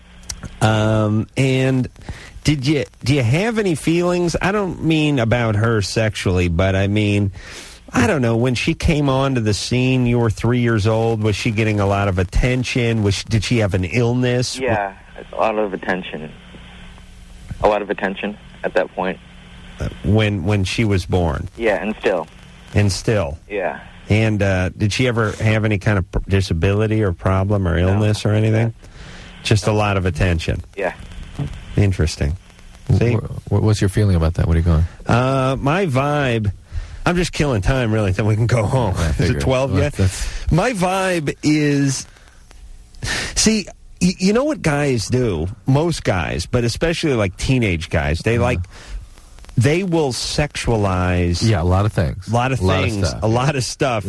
And do you have any feelings? I don't mean about her sexually, but I mean, I don't know, when she came onto the scene, you were 3 years old, was she getting a lot of attention? Did she have an illness? Yeah, a lot of attention. A lot of attention at that point. When she was born? Yeah, and still. And still? Yeah. And did she ever have any kind of disability or problem or illness or anything? Just a lot of attention? Yeah. Interesting. See? What's your feeling about that? What are you going? My vibe... I'm just killing time, really, until we can go home. Is it 12 yet? My vibe is... See, you know what guys do? Most guys, but especially like teenage guys, they they will sexualize... Yeah, a lot of things. A lot of things. A lot of stuff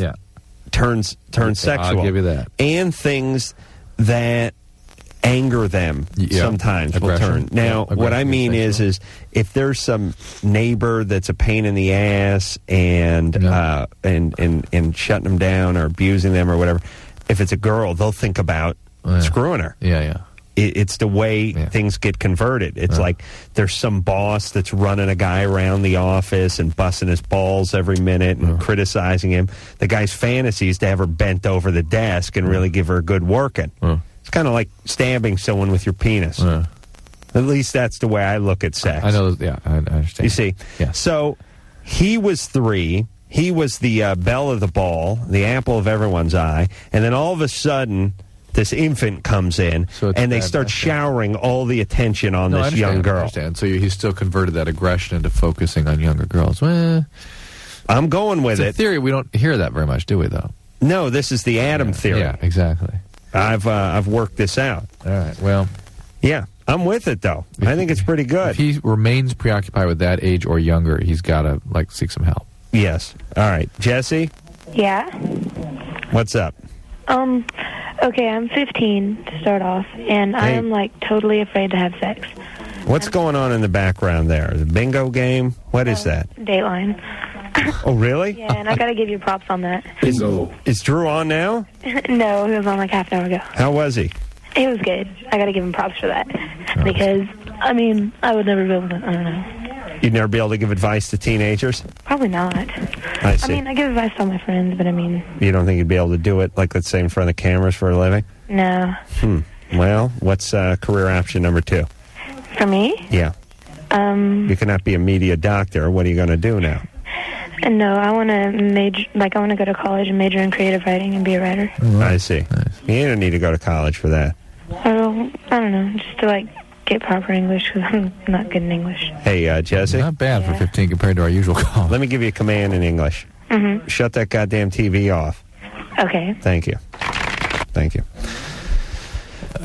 turns sexual. I'll give you that. And things that anger them sometimes will turn. Now, what I mean is if there's some neighbor that's a pain in the ass and shutting them down or abusing them or whatever, if it's a girl, they'll think about screwing her. Yeah. It's the way things get converted. It's like there's some boss that's running a guy around the office and busting his balls every minute and criticizing him. The guy's fantasy is to have her bent over the desk and really give her a good working. It's kind of like stabbing someone with your penis. At least that's the way I look at sex. I know, I understand. You see? Yeah. So he was 3. He was the belle of the ball, the apple of everyone's eye. And then all of a sudden, this infant comes in, and they start showering all the attention on this young girl. I understand. So he still converted that aggression into focusing on younger girls. Well, I'm going with it. In theory, we don't hear that very much, do we, though? No, this is the Adam theory. Yeah, exactly. I've worked this out. All right, well... Yeah, I'm with it, though. I think it's pretty good. If he remains preoccupied with that age or younger, he's got to, seek some help. Yes. All right. Jesse? Yeah? What's up? Okay, I'm 15 to start off, and I am, totally afraid to have sex. What's going on in the background there? The bingo game? What is that? Dateline. Oh, really? Yeah, and I got to give you props on that. Is Drew on now? No, he was on half an hour ago. How was he? He was good. I got to give him props for that. Because, I would never be able to, I don't know. You'd never be able to give advice to teenagers? Probably not. I see. I give advice to all my friends, but You don't think you'd be able to do it, let's say, in front of cameras for a living? No. Well, what's career option number 2? For me? Yeah. You cannot be a media doctor. What are you going to do now? No, I want to I want to go to college and major in creative writing and be a writer. I see. You don't need to go to college for that. I don't know, just to get proper English, because I'm not good in English. Hey, Jesse? Not bad for 15 compared to our usual call. Let me give you a command in English. Mm-hmm. Shut that goddamn TV off. Okay. Thank you. Thank you.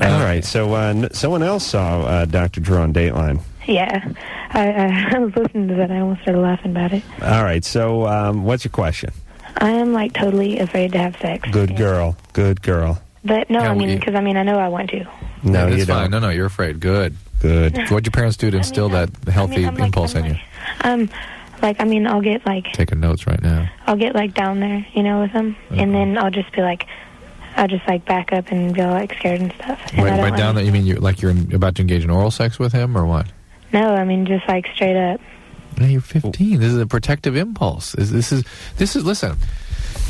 All right, so someone else saw Dr. Drew on Dateline. Yeah. I was listening to that. I almost started laughing about it. All right, so what's your question? I am, like, totally afraid to have sex. Good girl. Good girl. But, no, because, I know I want to. No, it's you fine. don't. No, you're afraid. Good. Good. So what'd your parents do to instill that healthy impulse in you? I'll get, like... Taking notes right now. I'll get, like, down there, with them, and then I'll just be, like... I'll just, like, back up and be all, like, scared and stuff. And Right down there, you mean you're about to engage in oral sex with him, or what? No, just, like, straight up. No, you're 15. This is a protective impulse. This is listen...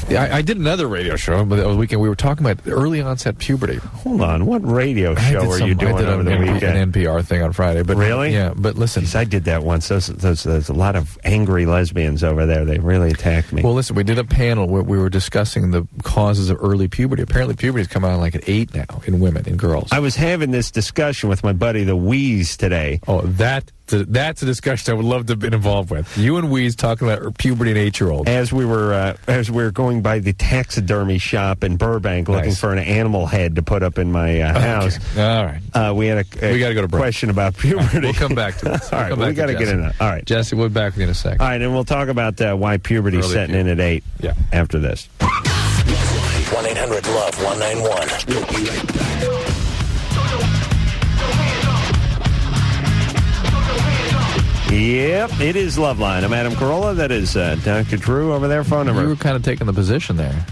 I did another radio show the weekend. We were talking about early onset puberty. Hold on, what radio show are you doing over the weekend? An NPR thing on Friday. But really? Yeah, but listen. I did that once. There's a lot of angry lesbians over there. They really attacked me. Well, listen, we did a panel where we were discussing the causes of early puberty. Apparently, puberty is coming on like at 8 now in women, in girls. I was having this discussion with my buddy, the Wheeze, today. Oh, that's a discussion I would love to have been involved with. You and Wheeze talking about puberty and 8-year-olds. As we were going by the taxidermy shop in Burbank looking for an animal head to put up in my house. All right. We had we gotta go to break. Question about puberty. Right, we'll come back to this. All right, we got to get into that. All right. Jesse, we'll be back with you in a second. All right, and we'll talk about why puberty's setting in at 8 after this. 1-800-LOVE-191. We'll be right back. Yep, it is Loveline. I'm Adam Carolla. That is Dr. Drew over there. Phone number. You were kind of taking the position there.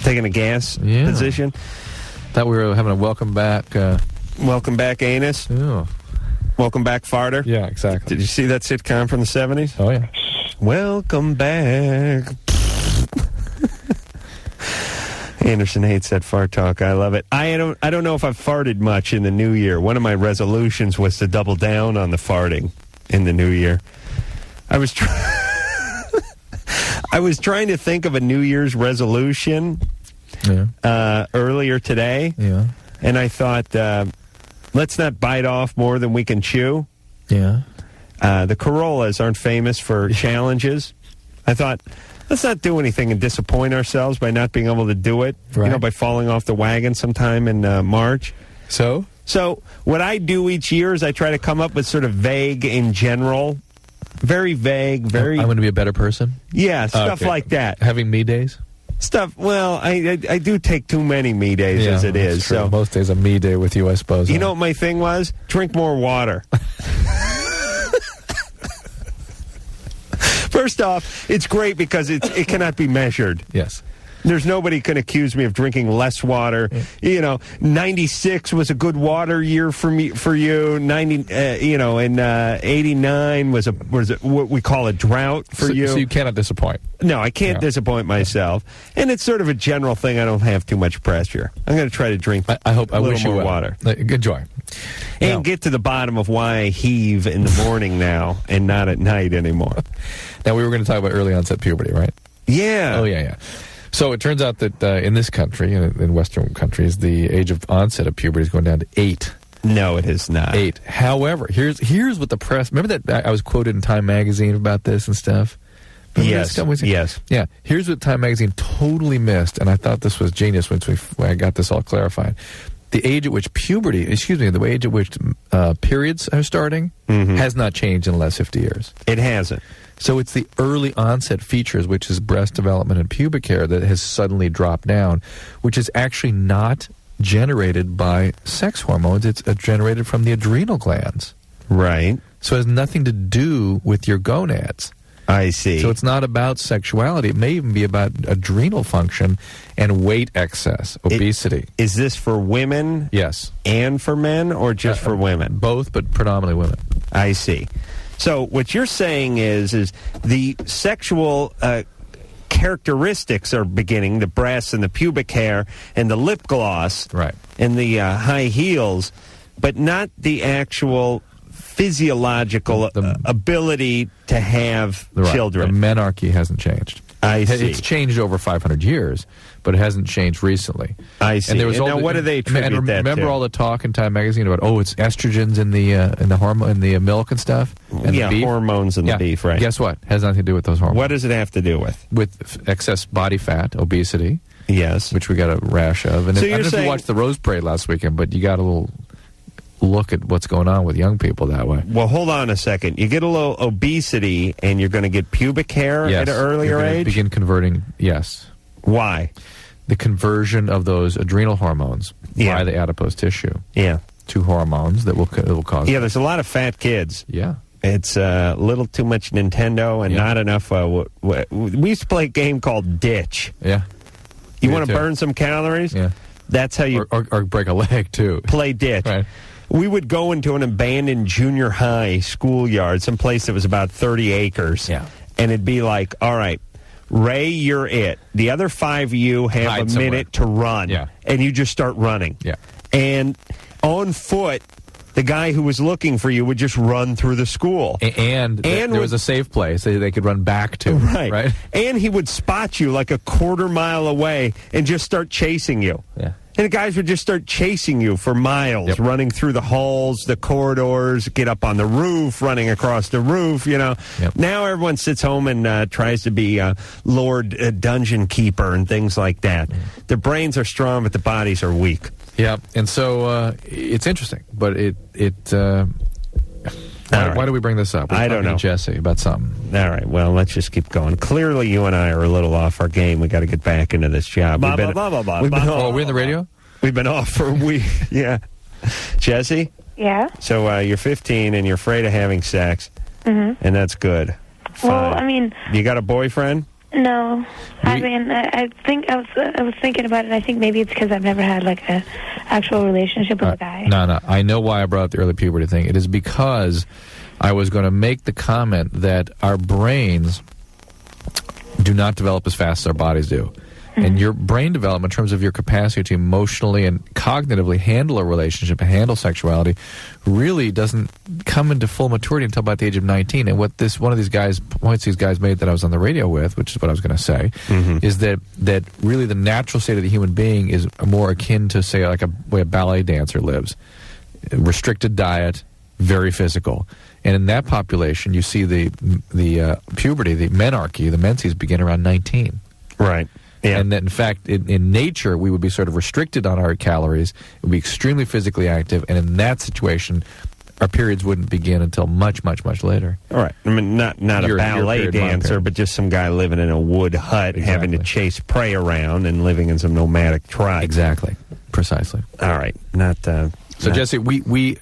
Taking a gas position? Thought we were having a welcome back. Welcome back, anus. Yeah. Welcome back, farter. Yeah, exactly. Did you see that sitcom from the 70s? Oh, yeah. Welcome back. Anderson hates that fart talk. I love it. I don't know if I've farted much in the new year. One of my resolutions was to double down on the farting in the new year. I was trying to think of a New Year's resolution earlier today. Yeah. And I thought, let's not bite off more than we can chew. Yeah. The Corollas aren't famous for challenges. I thought, let's not do anything and disappoint ourselves by not being able to do it. Right. By falling off the wagon sometime in March. So what I do each year is I try to come up with sort of vague in general. Very vague, very... I'm going to be a better person? Yeah, stuff like that. Having me days? Stuff, well, I do take too many me days as it is. True. So most days a me day with you, I suppose. You know what my thing was? Drink more water. First off, it's great because it cannot be measured. Yes. There's nobody can accuse me of drinking less water. 96 was a good water year for you. 89 was what we call a drought for you. So you cannot disappoint. No, I can't disappoint myself. And it's sort of a general thing. I don't have too much pressure. I'm going to try to drink I hope a I wish little you more well. water. Good joy. And get to the bottom of why I heave in the morning now and not at night anymore. Now, we were going to talk about early onset puberty, right? Yeah. Oh, yeah. So it turns out that in this country, in Western countries, the age of onset of puberty is going down to 8. No, it is not. 8. However, here's what the press... Remember that I was quoted in Time Magazine about this and stuff? Yes. Yeah. Here's what Time Magazine totally missed, and I thought this was genius when I got this all clarified. The age at which the age at which periods are starting has not changed in the last 50 years. It hasn't. So it's the early onset features, which is breast development and pubic hair, that has suddenly dropped down, which is actually not generated by sex hormones. It's generated from the adrenal glands. Right. So it has nothing to do with your gonads. I see. So it's not about sexuality. It may even be about adrenal function and weight excess, obesity. Is this for women? Yes. And for men, or just for women? Both, but predominantly women. I see. So what you're saying is the sexual characteristics are beginning, the breasts and the pubic hair and the lip gloss, right, and the high heels, but not the actual physiological ability to have children. The menarche hasn't changed. I see. It's changed over 500 years, but it hasn't changed recently. I see. And there was now, what do they attribute that remember to? all the talk in Time magazine about it's estrogens in the hormone in the milk and stuff. And yeah, the beef? hormones in the beef, right? Guess what? Has nothing to do with those hormones. What does it have to do with? With excess body fat, obesity. Yes, which we got a rash of. And so I don't know if you watched the Rose Parade last weekend, but you got a little look at what's going on with young people that way. Well, hold on a second. You get a little obesity, and you're going to get pubic hair at an earlier age? Begin converting, yes. Why? The conversion of those adrenal hormones by the adipose tissue. Yeah. To hormones that will cause... Yeah, there's a lot of fat kids. Yeah. It's a little too much Nintendo and not enough... we used to play a game called Ditch. Yeah. You want to burn some calories? Yeah. That's how you... Or break a leg, too. Play Ditch. Right. We would go into an abandoned junior high schoolyard, someplace that was about 30 acres. Yeah. And it'd be like, all right, Ray, you're it. The other 5 of you have a minute to run. Yeah. And you just start running. Yeah. And on foot, the guy who was looking for you would just run through the school. And there was a safe place they could run back to. Right. And he would spot you like a quarter mile away and just start chasing you. Yeah. And the guys would just start chasing you for miles, running through the halls, the corridors, get up on the roof, running across the roof, you know. Yep. Now everyone sits home and tries to be Lord Dungeon Keeper and things like that. Their brains are strong, but the bodies are weak. Yeah, and so it's interesting, but why do we bring this up? I don't know. Jesse, about something. All right, well, let's just keep going. Clearly, you and I are a little off our game. We got to get back into this job. We're in the radio? We've been off for a week. Yeah. Jesse? Yeah? So you're 15 and you're afraid of having sex, and that's good. Fine. Well, I mean... You got a boyfriend? No. I mean, I think I was thinking about it. I think maybe it's because I've never had, like, an actual relationship with a guy. No. I know why I brought up the early puberty thing. It is because I was going to make the comment that our brains do not develop as fast as our bodies do. And your brain development, in terms of your capacity to emotionally and cognitively handle a relationship and handle sexuality, really doesn't come into full maturity until about the age of 19. And what one of these points these guys made that I was on the radio with, which is what I was going to say, is that really the natural state of the human being is more akin to, say, like a way a ballet dancer lives. Restricted diet, very physical. And in that population, you see the puberty, the menarche, the menses begin around 19. Right. Yeah. And that, in fact, in nature, we would be sort of restricted on our calories. It would be extremely physically active. And in that situation, our periods wouldn't begin until much, much, much later. All right. I mean, not a ballet dancer, but just some guy living in a wood hut, having to chase prey around and living in some nomadic tribe. Exactly. Precisely. All right. So, Jesse, we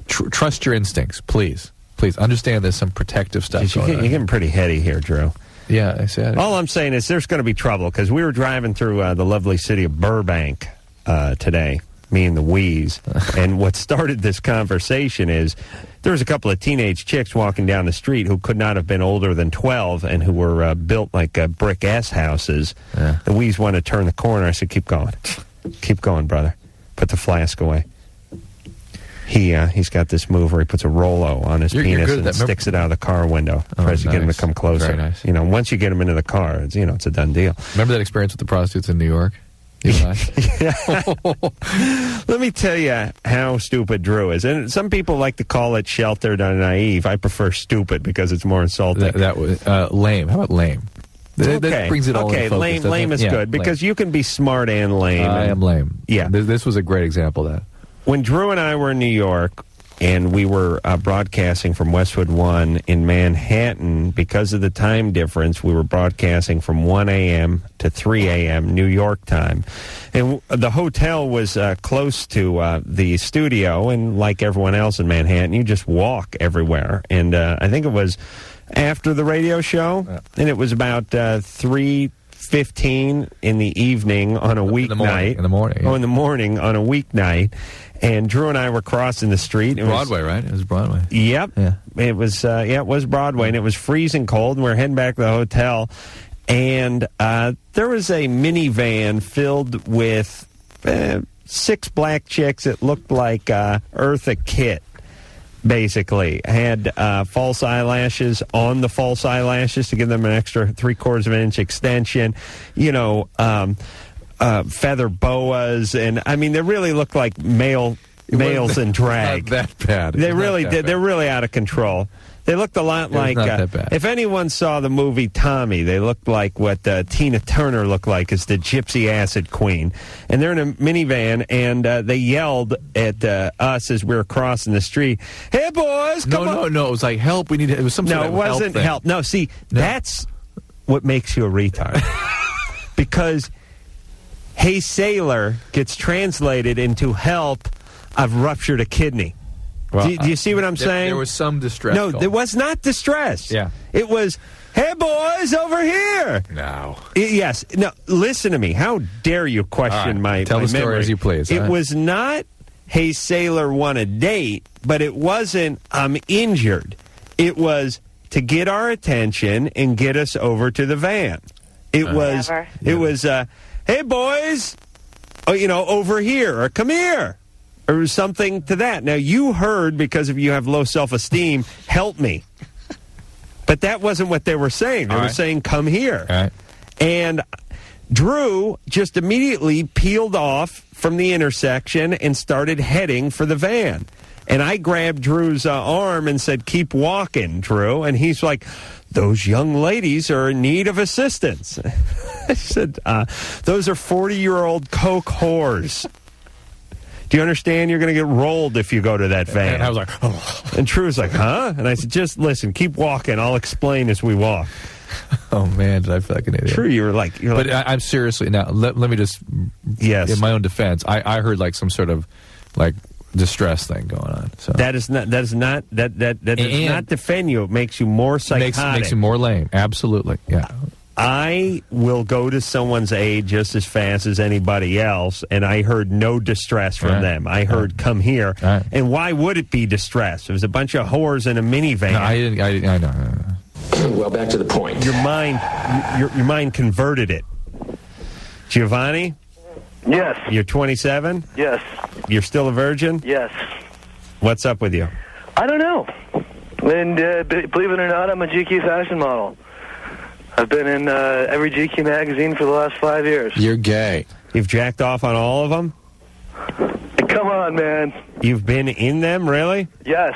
trust your instincts, please. Please understand there's some protective stuff going on. You're getting pretty heady here, Drew. Yeah, I said it. All I'm saying is there's going to be trouble because we were driving through the lovely city of Burbank today, me and the Wheeze, and what started this conversation is there was a couple of teenage chicks walking down the street who could not have been older than 12 and who were built like brick S houses. Yeah. The Wheeze wanted to turn the corner. I said, keep going. Keep going, brother. Put the flask away. He's got this move where he puts a Rolo on his penis and sticks it out of the car window. Tries to get him to come closer. Very nice. You know, once you get him into the car, it's a done deal. Remember that experience with the prostitutes in New York? You and I? Let me tell you how stupid Drew is. And some people like to call it sheltered or naive. I prefer stupid because it's more insulting. That was lame. How about lame? That brings it all in focus. Lame is good because you can be smart and lame. I am lame. Yeah. This was a great example of that. When Drew and I were in New York and we were broadcasting from Westwood 1 in Manhattan, because of the time difference, we were broadcasting from 1 a.m. to 3 a.m. New York time. And the hotel was close to the studio, and like everyone else in Manhattan, you just walk everywhere. And I think it was after the radio show, and it was about 3:15 in the evening on a weeknight. In the morning. Oh, in the morning on a weeknight. And Drew and I were crossing the street. Broadway, right? It was Broadway. Yep. Yeah. It was it was Broadway, and it was freezing cold, and we were heading back to the hotel. And there was a minivan filled with 6 black chicks that looked like Eartha Kitt. basically. Had false eyelashes on the false eyelashes to give them an extra 3/4 of an inch extension. Feather boas, and I mean, they really look like males in drag. Not that bad. They really did. They're really out of control. They looked a lot like, not that bad. If anyone saw the movie Tommy, they looked like what Tina Turner looked like as the Gypsy Acid Queen. And they're in a minivan, and they yelled at us as we were crossing the street, "Hey, boys, come on." No, it was like, help, we need it was some sort of help. No, it wasn't thing. help. No, see, that's what makes you a retard. Because, "Hey, sailor," gets translated into "help, I've ruptured a kidney." Well, do you see what I'm saying? There was some distress. No, there was not distress. Yeah. It was, "Hey, boys, over here." No. Yes. No, listen to me. How dare you question my Tell my the story memory. as you please. It was not, "Hey, sailor, want a date," but it wasn't, "I'm injured." It was to get our attention and get us over to the van. It was, "Hey, boys, over here," or "come here," or something to that. Now, you heard, because if you have low self-esteem, "help me." But that wasn't what they were saying. They were saying, "come here." All right. And Drew just immediately peeled off from the intersection and started heading for the van. And I grabbed Drew's arm and said, "Keep walking, Drew." And he's like, "Those young ladies are in need of assistance." I said, "Those are 40-year-old coke whores. Do you understand? You're going to get rolled if you go to that van." And I was like, oh. And Drew's like, "Huh?" And I said, "Just listen, keep walking. I'll explain as we walk." Oh, man, did I feel like an idiot. True, you're like... But I'm seriously, now, let me just... Yes. In my own defense, I heard like some sort of, like, distress thing going on. So That does not defend you. It makes you more psychotic. makes you more lame. Absolutely, yeah. I will go to someone's aid just as fast as anybody else, and I heard no distress from them. I heard, "come here." And why would it be distress? It was a bunch of whores in a minivan. No, I know. Well, back to the point. Your mind converted it. Giovanni? Yes. You're 27? Yes. You're still a virgin? Yes. What's up with you? I don't know. And believe it or not, I'm a GQ fashion model. I've been in every GQ magazine for the last 5 years. You're gay. You've jacked off on all of them? Come on, man. You've been in them, really? Yes.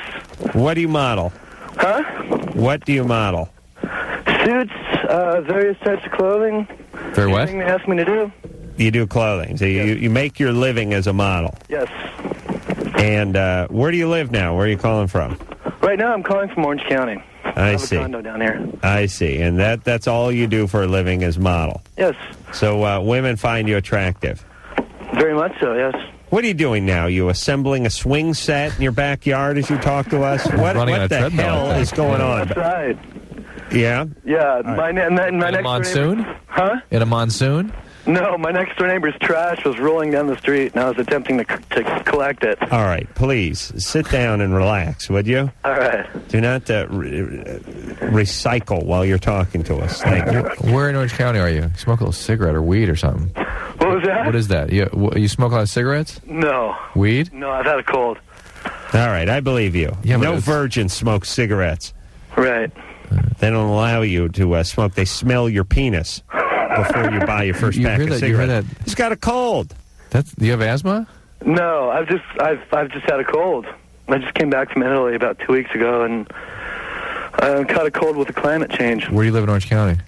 What do you model? Huh? What do you model? Suits, various types of clothing. Very what? Anything they ask me to do. You do clothing. So you make your living as a model. Yes. And where do you live now? Where are you calling from? Right now I'm calling from Orange County. I have see. a condo down here. I see. And that's all you do for a living is model. Yes. So women find you attractive. Very much so, yes. What are you doing now? You assembling a swing set in your backyard as you talk to us? What the hell is going on? That's right. Yeah? Yeah. My next monsoon? Neighbor, huh? In a monsoon? No, my next door neighbor's trash was rolling down the street, and I was attempting to collect it. All right, please, sit down and relax, would you? All right. Do not recycle while you're talking to us. Thank you. Where in Orange County are you? You smoke a little cigarette or weed or something? What was that? What is that? You smoke a lot of cigarettes? No. Weed? No, I've had a cold. All right, I believe you. Yeah, no virgin smokes cigarettes. Right. They don't allow you to smoke. They smell your penis before you buy your first pack of cigarettes. He's got a cold. Do you have asthma? No, I've just had a cold. I just came back from Italy about 2 weeks ago, and I caught a cold with the climate change. Where do you live in Orange County?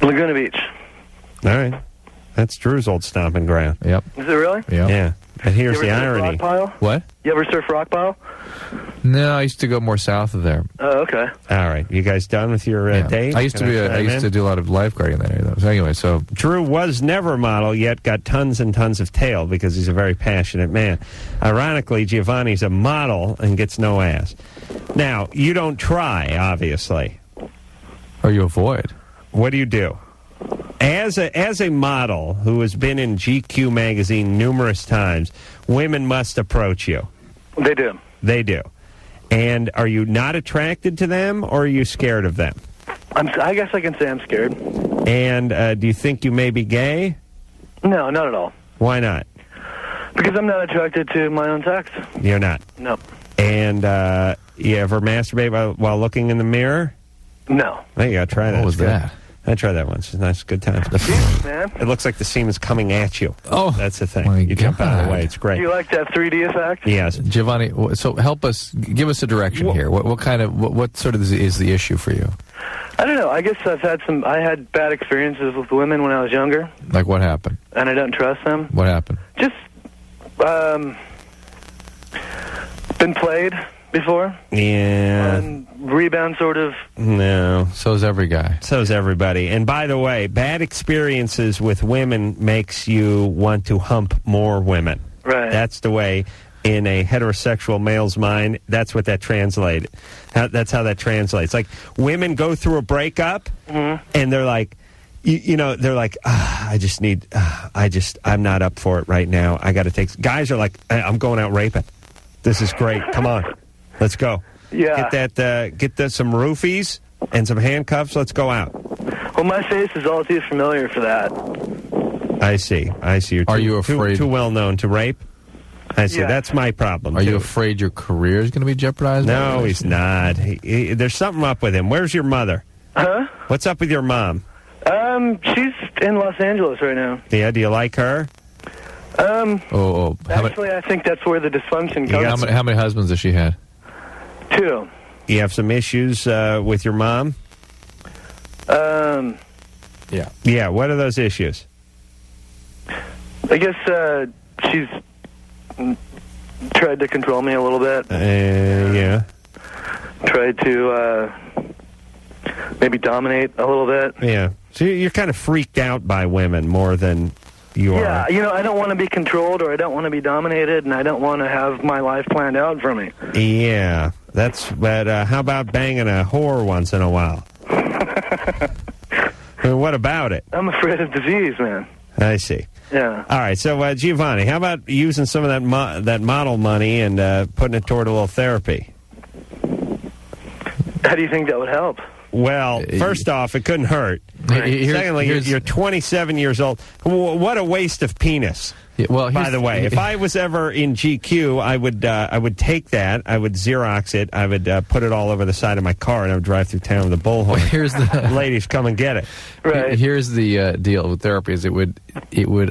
Laguna Beach. All right. That's Drew's old stomping ground. Yep. Is it really? Yep. Yeah. But here's the irony. Rock pile? What? You ever surf rock pile? No, I used to go more south of there. Oh, okay. All right. You guys done with your date? I used to do a lot of lifeguarding in that area, though. So anyway, Drew was never a model, yet got tons and tons of tail because he's a very passionate man. Ironically, Giovanni's a model and gets no ass. Now, you don't try, obviously. Or you avoid. What do you do? As a model who has been in GQ magazine numerous times, women must approach you. They do. They do. And are you not attracted to them, or are you scared of them? I guess I can say I'm scared. And do you think you may be gay? No, not at all. Why not? Because I'm not attracted to my own sex. You're not. No. And you ever masturbate while looking in the mirror? No. Hey, you gotta try that. What was It's good. that? I tried that once. It's a nice, good time. Man. It looks like the semen's coming at you. Oh, that's the thing. my You jump out of the God. way. It's Do great. you like that 3D effect? Yes. Giovanni, so help us, give us a direction here. What kind of, what sort of is the issue for you? I don't know. I guess I had bad experiences with women when I was younger, Like what happened? and I don't trust them. What happened? Just, been played before. Yeah. And rebound sort of. No. So's every guy. So's everybody. And by the way, bad experiences with women makes you want to hump more women. Right. That's the way, in a heterosexual male's mind, that's what that translates. That's how that translates. Like, women go through a breakup, and they're like, they're like, I'm not up for it right now. I got to take. Guys are like, I'm going out raping. This is great. Come on, let's go. Yeah. Get some roofies and some handcuffs. Let's go out. Well, my face is all too familiar for that. I see. Are you afraid? Too well known to rape? I see. Yeah. That's my problem. Are you too. afraid your career is going to be jeopardized? No, he's not. There's something up with him. Where's your mother? Huh? What's up with your mom? She's in Los Angeles right now. Yeah, do you like her? Actually, I think that's where the dysfunction comes. How many husbands has she had? 2. You have some issues with your mom? Yeah. Yeah, what are those issues? I guess she's tried to control me a little bit. Yeah. Tried to maybe dominate a little bit. Yeah. So you're kind of freaked out by women more than you are. Yeah, I don't want to be controlled, or I don't want to be dominated, and I don't want to have my life planned out for me. Yeah. But how about banging a whore once in a while? I mean, what about it? I'm afraid of disease, man. I see. Yeah. All right, so Giovanni, how about using some of that model money and putting it toward a little therapy? How do you think that would help? Well, first off, it couldn't hurt. Secondly, you're 27 years old. What a waste of penis. Yeah, well, by the way, if I was ever in GQ, I would take that, I would Xerox it, I would put it all over the side of my car, and I would drive through town with a bullhorn. Well, here's the ladies, come and get it. Right. Here's the deal with therapy: is it would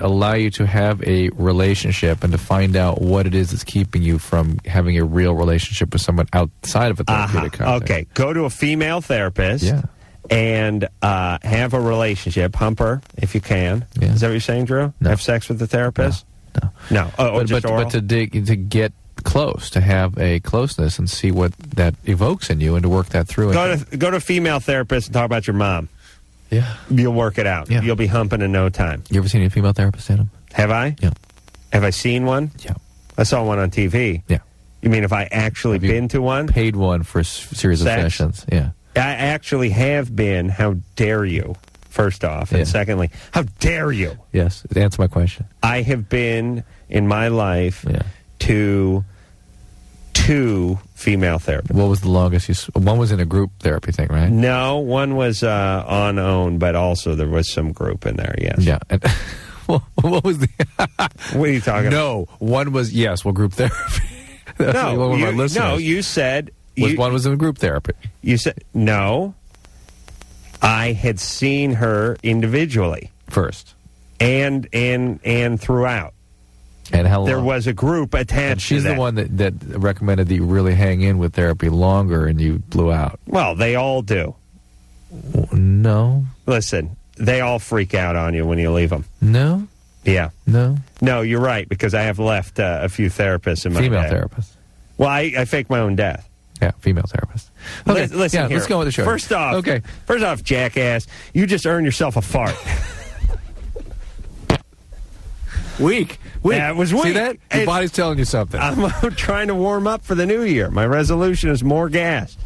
allow you to have a relationship and to find out what it is that's keeping you from having a real relationship with someone outside of a therapeutic context. Okay, go to a female therapist. Yeah. And have a relationship, hump her if you can. Yeah. Is that what you're saying, Drew? No. Have sex with the therapist? No. Oh, just oral? But to get close, to have a closeness and see what that evokes in you, and to work that through. Go to a female therapist and talk about your mom. Yeah. You'll work it out. Yeah. You'll be humping in no time. You ever seen a female therapist, Adam? Have I? Yeah. Have I seen one? Yeah. I saw one on TV. Yeah. You mean if I actually been to one? Paid one for a series of Sex? sessions. Yeah. I actually have been. How dare you? First off. And secondly, how dare you? Yes. Answer my question. I have been in my life to 2 female therapists. What was the longest one was in a group therapy thing, right? No, one was on own, but also there was some group in there, yes. Yeah. And, what was the... What are you talking about? No, one was, group therapy. No, you said... One was in group therapy. You said... No. I had seen her individually. First. And throughout. And how long? There was a group attached and she's to that. the one that recommended that you really hang in with therapy longer, and you blew out. Well, they all do. No. Listen, they all freak out on you when you leave them. No. Yeah. No. No, you're right, because I have left a few therapists in my Female day. therapists. Well, I faked my own death. Yeah, female therapist. Okay, listen here. let's go with the show. First off, jackass, you just earned yourself a fart. Weak. Yeah, it was weak. See that? Your body's telling you something. I'm trying to warm up for the new year. My resolution is more gas,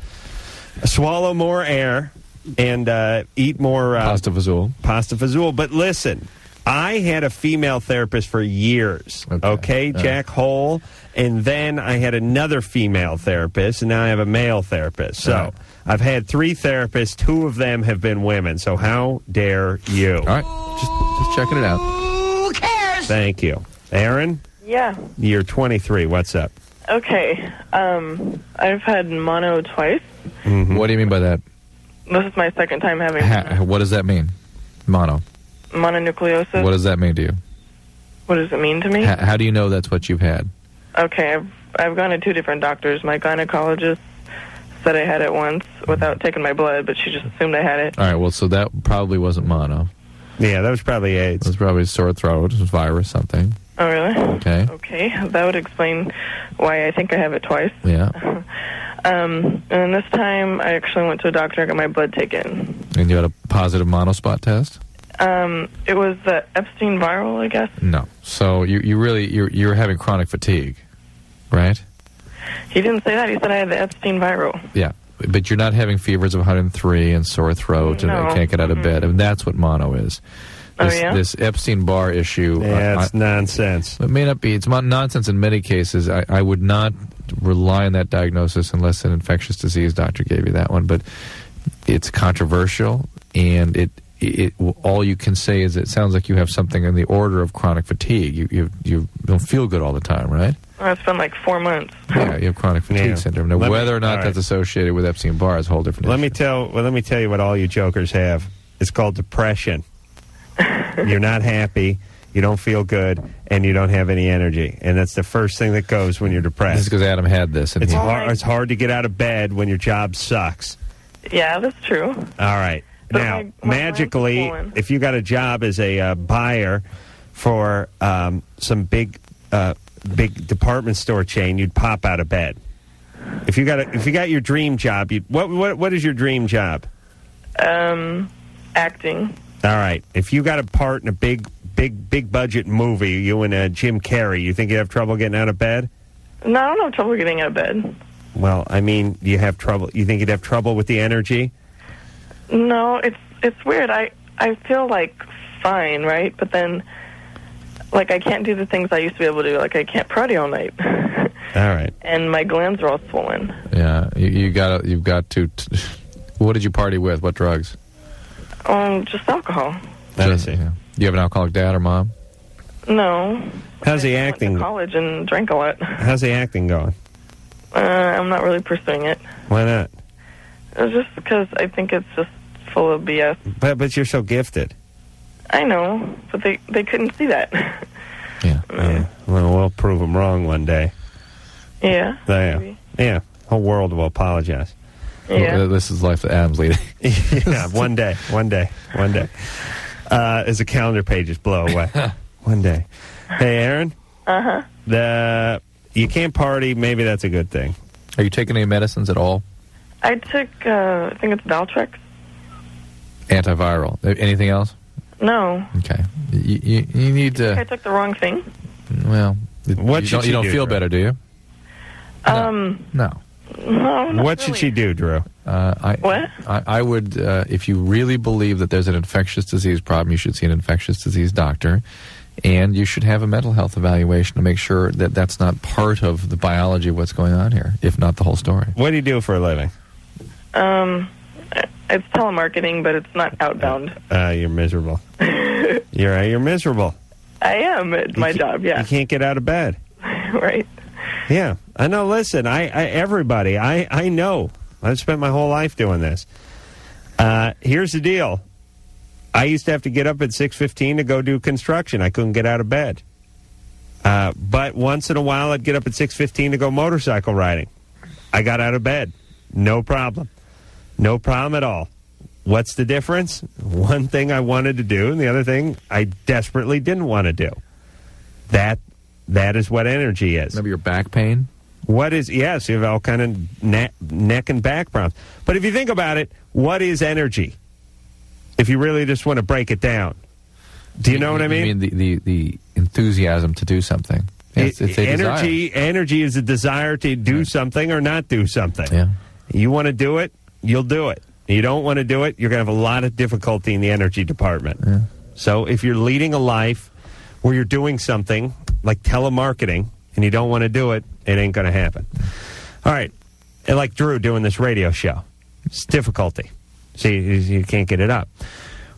swallow more air, and eat more pasta fazool. But listen, I had a female therapist for years. Okay, Jack Hole. And then I had another female therapist, and now I have a male therapist. So I've had 3 therapists. 2 of them have been women. So how dare you? All right, just checking it out. Who cares? Thank you. Aaron? Yeah. You're 23. What's up? Okay. I've had mono twice. Mm-hmm. What do you mean by that? This is my second time having What does that mean? Mono. Mononucleosis. What does that mean to you? What does it mean to me? How do you know that's what you've had? Okay, I've gone to 2 different doctors. My gynecologist said I had it once without taking my blood, but she just assumed I had it. All right, well, so that probably wasn't mono. Yeah, that was probably AIDS. It was probably sore throat, virus, something. Oh, really? Okay. Okay, that would explain why I think I have it twice. Yeah. And then this time, I actually went to a doctor and got my blood taken. And you had a positive monospot test? It was the Epstein viral, I guess. No. So you're having chronic fatigue, right? He didn't say that. He said I had the Epstein viral. Yeah. But you're not having fevers of 103 and sore throat and can't get out of bed. I mean, that's what mono is. This Epstein-Barr issue. Yeah, it's nonsense. It may not be. It's nonsense in many cases. I would not rely on that diagnosis unless an infectious disease doctor gave you that one. But it's controversial, and all you can say is it sounds like you have something in the order of chronic fatigue. You don't feel good all the time, right? Well, it's been like 4 months. Yeah, you have chronic fatigue syndrome. Now, whether or not all that's associated with Epstein-Barr is a whole different issue. Let me tell you what all you jokers have. It's called depression. You're not happy, you don't feel good, and you don't have any energy. And that's the first thing that goes when you're depressed. This is because Adam had this. And it's hard to get out of bed when your job sucks. Yeah, that's true. All right. But now, magically, if you got a job as a buyer for some big department store chain, you'd pop out of bed. If you got your dream job, what is your dream job? Acting. All right. If you got a part in a big budget movie, you and Jim Carrey, you think you'd have trouble getting out of bed? No, I don't have trouble getting out of bed. Well, I mean, you have trouble. You think you'd have trouble with the energy? No, it's weird. I feel like fine, right? But then, like, I can't do the things I used to be able to do. Like, I can't party all night. All right. And my glands are all swollen. Yeah, you've got to. What did you party with? What drugs? Just alcohol. I see. Yeah. Do you have an alcoholic dad or mom? No. How's the acting? I went to college and drank a lot. How's the acting going? I'm not really pursuing it. Why not? It's just because I think it's just full of BS. But you're so gifted. I know, but they couldn't see that. Yeah. Well, we'll prove them wrong one day. Yeah. Yeah. Whole world will apologize. Yeah. Well, this is life that Adam's leading. Yeah. One day. As the calendar pages blow away. One day. Hey, Aaron. You can't party. Maybe that's a good thing. Are you taking any medicines at all? I took, I think it's Valtrex. Antiviral. Anything else? No. Okay. You need to. I took the wrong thing. Well, you don't feel better, do you? No. No, what should she do, Drew? I would, if you really believe that there's an infectious disease problem, you should see an infectious disease doctor, and you should have a mental health evaluation to make sure that that's not part of the biology of what's going on here, if not the whole story. What do you do for a living? It's telemarketing, but it's not outbound. You're miserable. You're miserable. I am at my job, yeah. You can't get out of bed. Right. Yeah. I know, listen, everybody, I know. I've spent my whole life doing this. Here's the deal. I used to have to get up at 6:15 to go do construction. I couldn't get out of bed. But once in a while, I'd get up at 6:15 to go motorcycle riding. I got out of bed. No problem. No problem at all. What's the difference? One thing I wanted to do, and the other thing I desperately didn't want to do. That is what energy is. Maybe your back pain? Yes, you have all kind of neck and back problems. But if you think about it, what is energy? If you really just want to break it down. Do you know what I mean? You mean the enthusiasm to do something. It's a energy. desire. Energy is a desire to do something or not do something. Yeah. You want to do it, you'll do it. You don't want to do it, you're going to have a lot of difficulty in the energy department. Yeah. So if you're leading a life where you're doing something like telemarketing and you don't want to do it, it ain't going to happen. All right. And like Drew doing this radio show. It's difficulty. See, you can't get it up.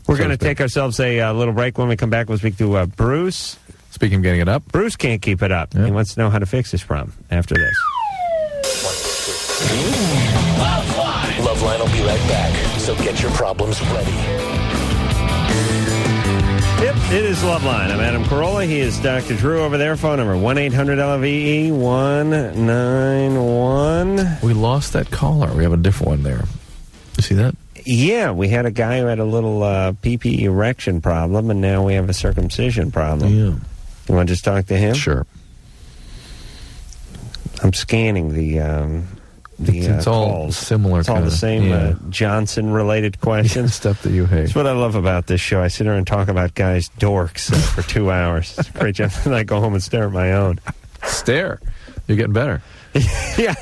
We're going to take ourselves a little break. When we come back, we'll speak to Bruce Speaking of getting it up, Bruce can't keep it up. He wants to know how to fix this problem after this. LoveLine will be right back, so get your problems ready. Yep, it is LoveLine. I'm Adam Carolla. He is Dr. Drew over there. Phone number 1-800-LVE-191. we lost that caller. We have a different one there. You see that? Yeah, we had a guy who had a little PP erection problem, and now we have a circumcision problem. Yeah. You want to just talk to him? Sure. I'm scanning the it's all calls. similar. It's all the same Johnson-related questions. Stuff that you hate. That's what I love about this show. I sit here and talk about guys' dorks for 2 hours. It's a great job. And I go home and stare at my own. Stare. You're getting better. Yeah.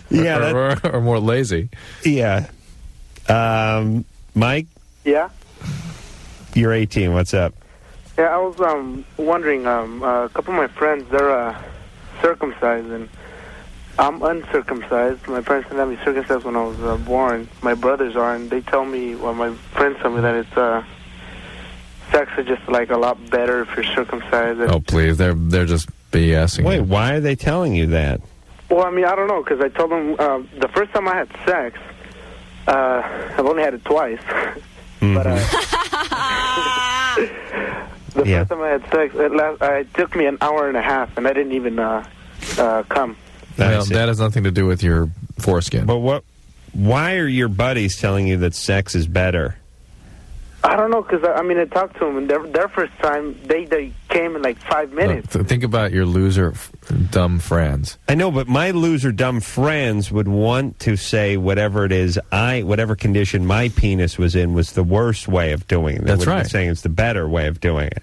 Yeah. Or more lazy. Yeah. Mike? Yeah? You're 18. What's up? Yeah, I was wondering, a couple of my friends, they're circumcised, and I'm uncircumcised. My parents didn't have me circumcised when I was born. My brothers are, and they tell me, well, my friends tell me that it's sex is just like a lot better if you're circumcised. Oh, please. They're just BSing. Wait, why are they telling you that? Well, I mean, I don't know, because I told them the first time I had sex, I've only had it twice. But the first time I had sex, it took me an hour and a half, and I didn't even come. Well, that has nothing to do with your foreskin. But why are your buddies telling you that sex is better? I don't know, because, I mean, I talked to them, and their first time, they came in like 5 minutes. Look, think about your loser, dumb friends. I know, but my loser, dumb friends would want to say whatever it is, whatever condition my penis was in was the worst way of doing it. That's right. They're saying it's the better way of doing it.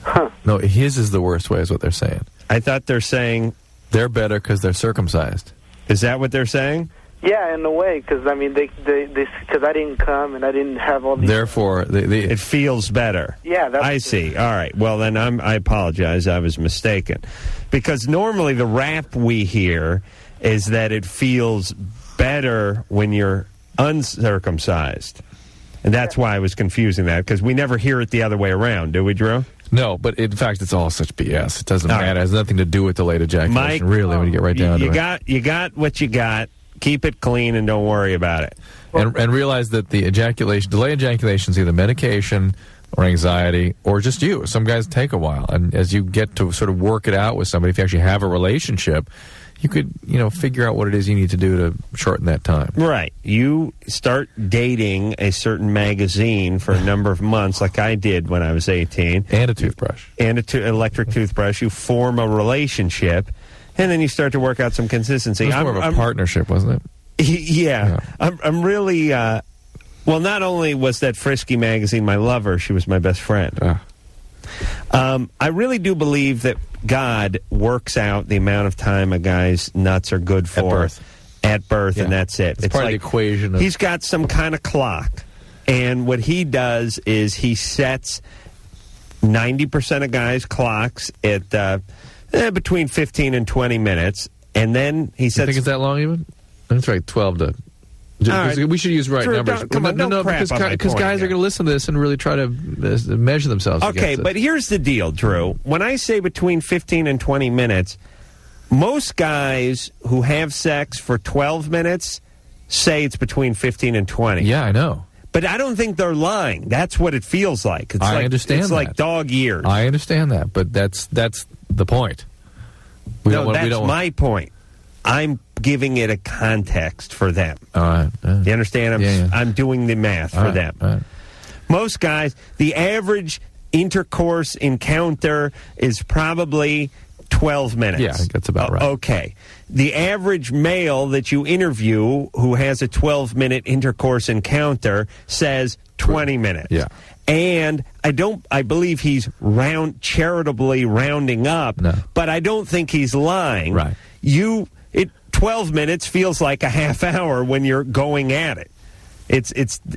Huh. No, his is the worst way is what they're saying. I thought they're saying... They're better because they're circumcised. Is that what they're saying? Yeah, in a way, because I mean, because I didn't come and I didn't have all these. Therefore, it feels better. Yeah, that's I see. All right. Well, then I apologize. I was mistaken, because normally the rap we hear is that it feels better when you're uncircumcised, and that's why I was confusing that, because we never hear it the other way around, do we, Drew? No, but in fact, it's all such BS. It doesn't matter. It has nothing to do with delayed ejaculation, Mike, really, when you get right down to it. You got what you got. Keep it clean and don't worry about it. And realize that the delayed ejaculation is either medication or anxiety or just you. Some guys take a while. And as you get to sort of work it out with somebody, if you actually have a relationship, you could, figure out what it is you need to do to shorten that time. Right. You start dating a certain magazine for a number of months, like I did when I was 18. And a toothbrush. And an electric toothbrush. You form a relationship, and then you start to work out some consistency. It was more of a partnership, wasn't it? Yeah. I'm really... well, not only was that frisky magazine my lover, she was my best friend. I really do believe that God works out the amount of time a guy's nuts are good for at birth, and that's it. It's part like of the equation. He's got some kind of clock, and what he does is he sets 90% of guys' clocks at between 15 and 20 minutes, and then he sets... You think it's that long even? That's right, 12 to... Right. We should use right numbers. Because guys are going to listen to this and really try to measure themselves. Okay, but here's the deal, Drew. When I say between 15 and 20 minutes, most guys who have sex for 12 minutes say it's between 15 and 20. Yeah, I know. But I don't think they're lying. That's what it feels like. I understand it's that. Like dog years. I understand that, but that's the point. That's my point. I'm giving it a context for them. All right. You understand? I'm doing the math for them. All right. Most guys, the average intercourse encounter is probably 12 minutes. Yeah, I think that's about right. Okay. The average male that you interview who has a 12-minute intercourse encounter says 20 minutes. Yeah. And I believe he's charitably rounding up, but I don't think he's lying. Right. 12 minutes feels like a half hour when you're going at it. It's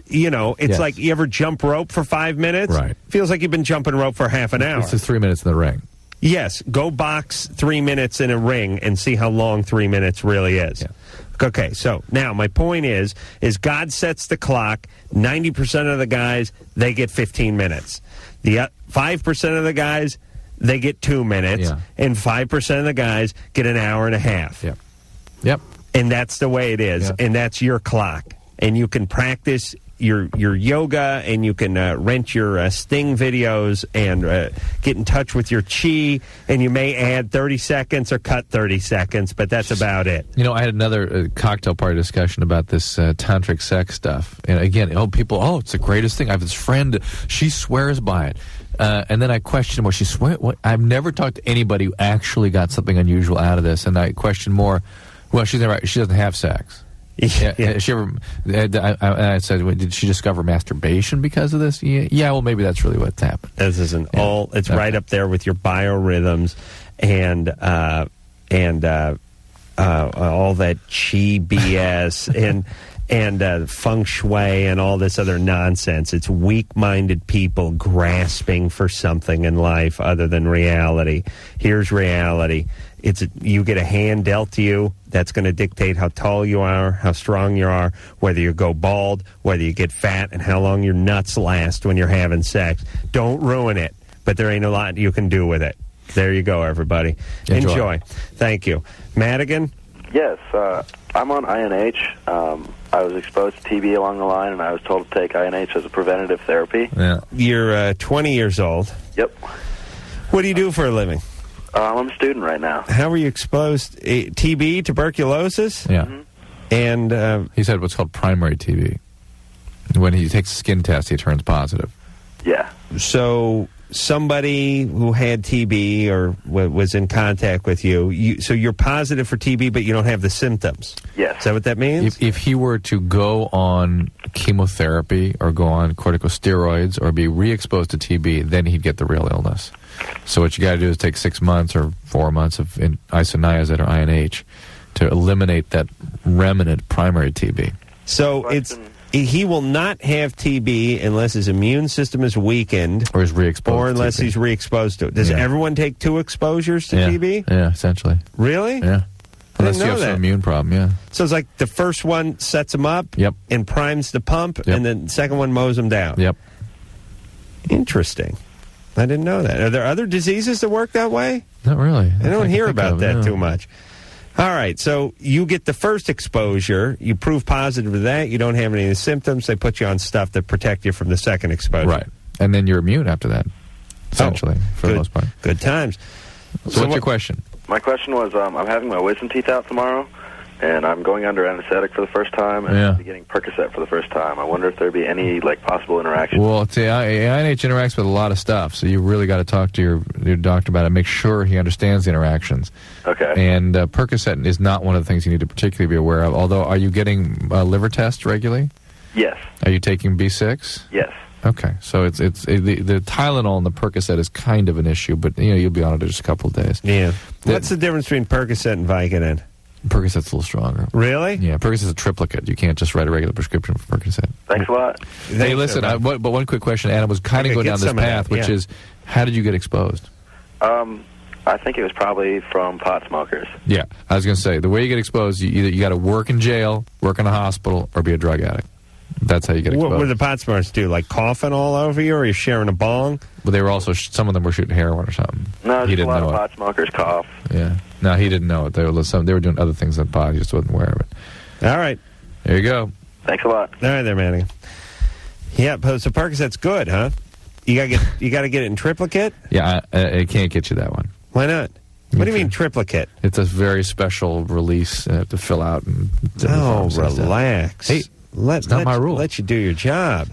Yes. like you ever jump rope for 5 minutes? Right. Feels like you've been jumping rope for half an hour. This is 3 minutes in the ring. Yes. Go box 3 minutes in a ring and see how long 3 minutes really is. Yeah. Okay, so now my point is God sets the clock. 90% of the guys, they get 15 minutes. The 5% of the guys, they get 2 minutes, Yeah. and 5% of the guys get an hour and a half. Yep. And that's the way it is, and that's your clock. And you can practice your yoga, and you can rent your Sting videos and get in touch with your chi, and you may add 30 seconds or cut 30 seconds, but that's about it. You know, I had another cocktail party discussion about this tantric sex stuff. And again, it's the greatest thing. I have this friend, she swears by it. And then I questioned what she swear. I've never talked to anybody who actually got something unusual out of this. And I questioned more. Well, she doesn't have sex. Yeah. She ever? I said, did she discover masturbation because of this? Yeah. Well, maybe that's really what's happened. This isn't all. It's right up there with your biorhythms and all that chi BS and feng shui and all this other nonsense. It's weak-minded people grasping for something in life other than reality. Here's reality. You get a hand dealt to you. That's going to dictate how tall you are, how strong you are, whether you go bald, whether you get fat, and how long your nuts last when you're having sex. Don't ruin it, but there ain't a lot you can do with it. There you go, everybody. Enjoy. Thank you. Madigan? Yes, I'm on INH. I was exposed to TB along the line, and I was told to take INH as a preventative therapy. Yeah. You're 20 years old. Yep. What do you do for a living? I'm a student right now. How were you exposed? TB, tuberculosis? Yeah. Mm-hmm. And he said what's called primary TB. When he takes a skin test, he turns positive. Yeah. So somebody who had TB or was in contact with you, so you're positive for TB, but you don't have the symptoms. Yes. Is that what that means? If he were to go on chemotherapy or go on corticosteroids or be re-exposed to TB, then he'd get the real illness. So what you got to do is take 6 months or 4 months of isoniazid or INH to eliminate that remnant primary TB. So he will not have TB unless his immune system is weakened, or is re-exposed, or unless he's re-exposed to it. Does everyone take 2 exposures to TB? Yeah, essentially. Really? Yeah. Unless you have some immune problem, yeah. So it's like the first one sets him up, and primes the pump, and then the second one mows him down. Yep. Interesting. I didn't know that. Are there other diseases that work that way? Not really. I don't hear about that too much. All right, so you get the first exposure. You prove positive to that. You don't have any of the symptoms. They put you on stuff that protect you from the second exposure. Right. And then you're immune after that, essentially, for the most part. Good times. So what's your question? My question was, I'm having my wisdom teeth out tomorrow, and I'm going under anesthetic for the first time, and I'll be getting Percocet for the first time. I wonder if there'd be any possible interaction. Well, INH interacts with a lot of stuff, so you really got to talk to your doctor about it. Make sure he understands the interactions. Okay. And Percocet is not one of the things you need to particularly be aware of. Although, are you getting liver tests regularly? Yes. Are you taking B6? Yes. Okay, so the Tylenol and the Percocet is kind of an issue, but you'll be on it in just a couple of days. Yeah. What's the difference between Percocet and Vicodin? Percocet's a little stronger. Really? Yeah, Percocet's a triplicate. You can't just write a regular prescription for Percocet. Thanks a lot. Hey, listen, but one quick question. Adam was kind of going down this path, which is, how did you get exposed? I think it was probably from pot smokers. Yeah, I was going to say, the way you get exposed, you got to work in jail, work in a hospital, or be a drug addict. That's how you get exposed. What did the pot smokers do? Like coughing all over you, or you're sharing a bong? Well, they were also, some of them were shooting heroin or something. No, he just didn't a lot know of it. pot smokers cough. Yeah. No, he didn't know it. They were doing other things than pot. He just wasn't aware of it. All right. There you go. Thanks a lot. All right there, Manny. Yeah, so Percocet's good, huh? You got to get it in triplicate? Yeah, I can't get you that one. Why not? What do you mean triplicate? It's a very special release to fill out. And relax. Hey, it's not my rule. Let you do your job.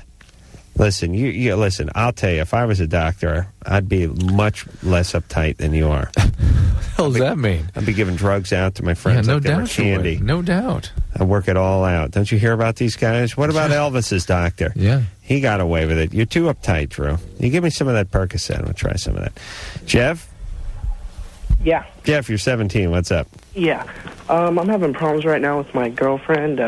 Listen, listen. I'll tell you, if I was a doctor, I'd be much less uptight than you are. What the hell does that mean? I'd be giving drugs out to my friends. Yeah, no like they were doubt. candy. No doubt. I work it all out. Don't you hear about these guys? What about Elvis's doctor? Yeah, he got away with it. You're too uptight, Drew. You give me some of that Percocet. We'll try some of that. Jeff. Yeah. Jeff, you're 17. What's up? Yeah. I'm having problems right now with my girlfriend.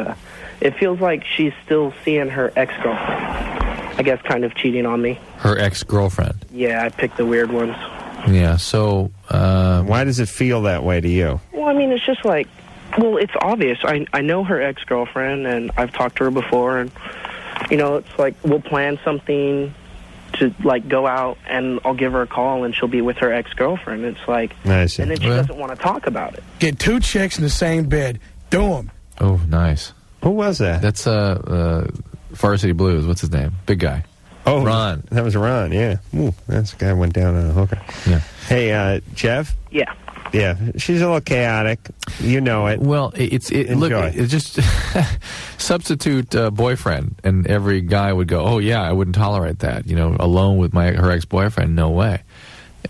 It feels like she's still seeing her ex-girlfriend. I guess kind of cheating on me. Her ex-girlfriend? Yeah, I picked the weird ones. Yeah, so... why does it feel that way to you? Well, I mean, it's just like... Well, it's obvious. I know her ex-girlfriend, and I've talked to her before, and, it's like we'll plan something to like go out and I'll give her a call and she'll be with her ex-girlfriend. It's like, nice. And then she doesn't want to talk about it. Get 2 chicks in the same bed. Do them. Oh, nice. Who was that? That's Varsity Blues. What's his name? Big guy. Oh, Ron. That was Ron, yeah. Ooh, that's the guy who went down on a hooker. Yeah. Hey, Jeff? Yeah. Yeah, she's a little chaotic. You know it. Well, look, it's just substitute boyfriend, and every guy would go, "Oh yeah, I wouldn't tolerate that." You know, alone with her ex-boyfriend, no way.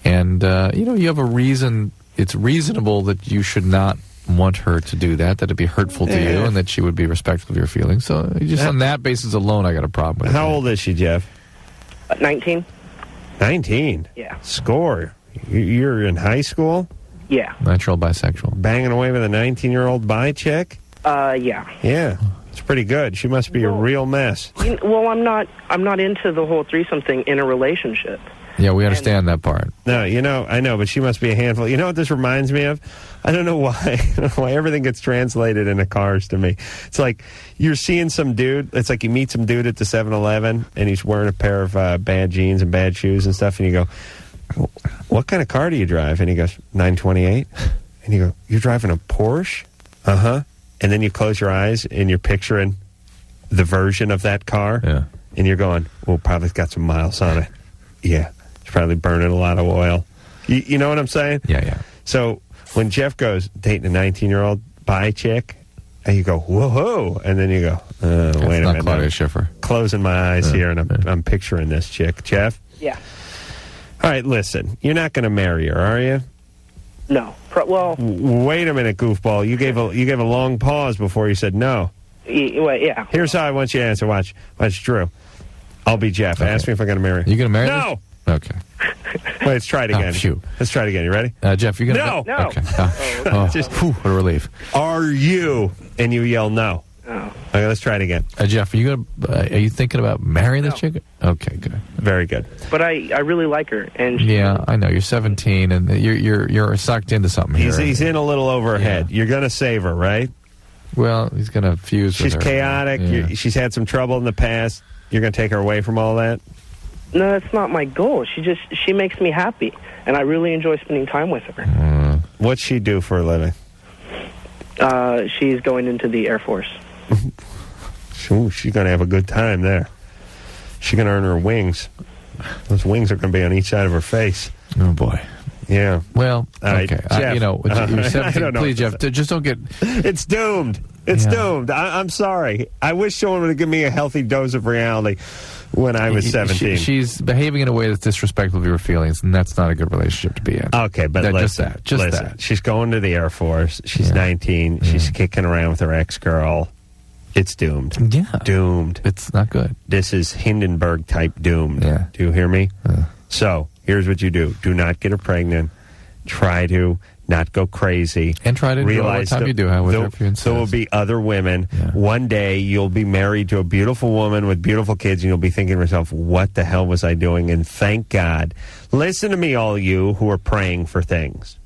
And you have a reason. It's reasonable that you should not want her to do that. That it'd be hurtful to you, and that she would be respectful of your feelings. So just on that basis alone, I got a problem with it. How old is she, Jeff? 19. 19. Yeah. Score. You're in high school. Yeah. Natural bisexual. Banging away with a 19-year-old bi chick? Yeah. Yeah. It's pretty good. She must be a real mess. Well, I'm not into the whole threesome thing in a relationship. Yeah, we understand that part. No, I know, but she must be a handful. You know what this reminds me of? I don't know why everything gets translated into cars to me. It's like you're seeing some dude. It's like you meet some dude at the 7-Eleven, and he's wearing a pair of bad jeans and bad shoes and stuff, and you go, "What kind of car do you drive?" And he goes, 928. And you go, "You're driving a Porsche?" Uh-huh. And then you close your eyes and you're picturing the version of that car. Yeah. And you're going, "Well, probably got some miles on it." Yeah. It's probably burning a lot of oil. You know what I'm saying? Yeah, yeah. So when Jeff goes dating a 19-year-old bi chick, and you go, "Whoa-ho," and then you go, wait a minute. Claudia Schiffer. Closing my eyes here, and I'm picturing this chick. Jeff? Yeah. All right, listen. You're not going to marry her, are you? No. Well, wait a minute, goofball. You gave a long pause before you said no. Yeah. Here's how I want you to answer. Watch, Drew. I'll be Jeff. Okay. Ask me if I'm going to marry her. You going to marry No. this? Okay. Wait, let's try it again. Oh, shoot. Let's try it again. You ready? Jeff, you're going to... No. Okay. Just, what a relief. Are you? And you yell no. Oh. Okay, let's try it again. Jeff, are you thinking about marrying this chick? Okay, good. Very good. But I really like her, and yeah, I know you're 17, and you're sucked into something here. He's in a little over her head. You're going to save her, right? Well, he's going to fuse. She's with her. chaotic. Yeah. She's had some trouble in the past. You're going to take her away from all that? No, that's not my goal. She makes me happy, and I really enjoy spending time with her. What's she do for a living? She's going into the Air Force. Ooh, she's going to have a good time there. She's going to earn her wings. Those wings are going to be on each side of her face. Oh, boy. Yeah. Well, right, okay. Jeff, You're 17. I don't know Please, Jeff, just don't get... It's doomed. It's doomed. I'm sorry. I wish someone would give me a healthy dose of reality when I was 17. She's behaving in a way that's disrespectful of your feelings, and that's not a good relationship to be in. Okay, but listen. Just that. She's going to the Air Force. She's 19. She's kicking around with her ex-girl. It's doomed. Yeah. Doomed. It's not good. This is Hindenburg-type doomed. Yeah. Do you hear me? So, here's what you do. Do not get her pregnant. Try to not go crazy. And try to realize what time you do have with her if you insist. There will be other women. Yeah. One day, you'll be married to a beautiful woman with beautiful kids, and you'll be thinking to yourself, what the hell was I doing? And thank God. Listen to me, all you who are praying for things.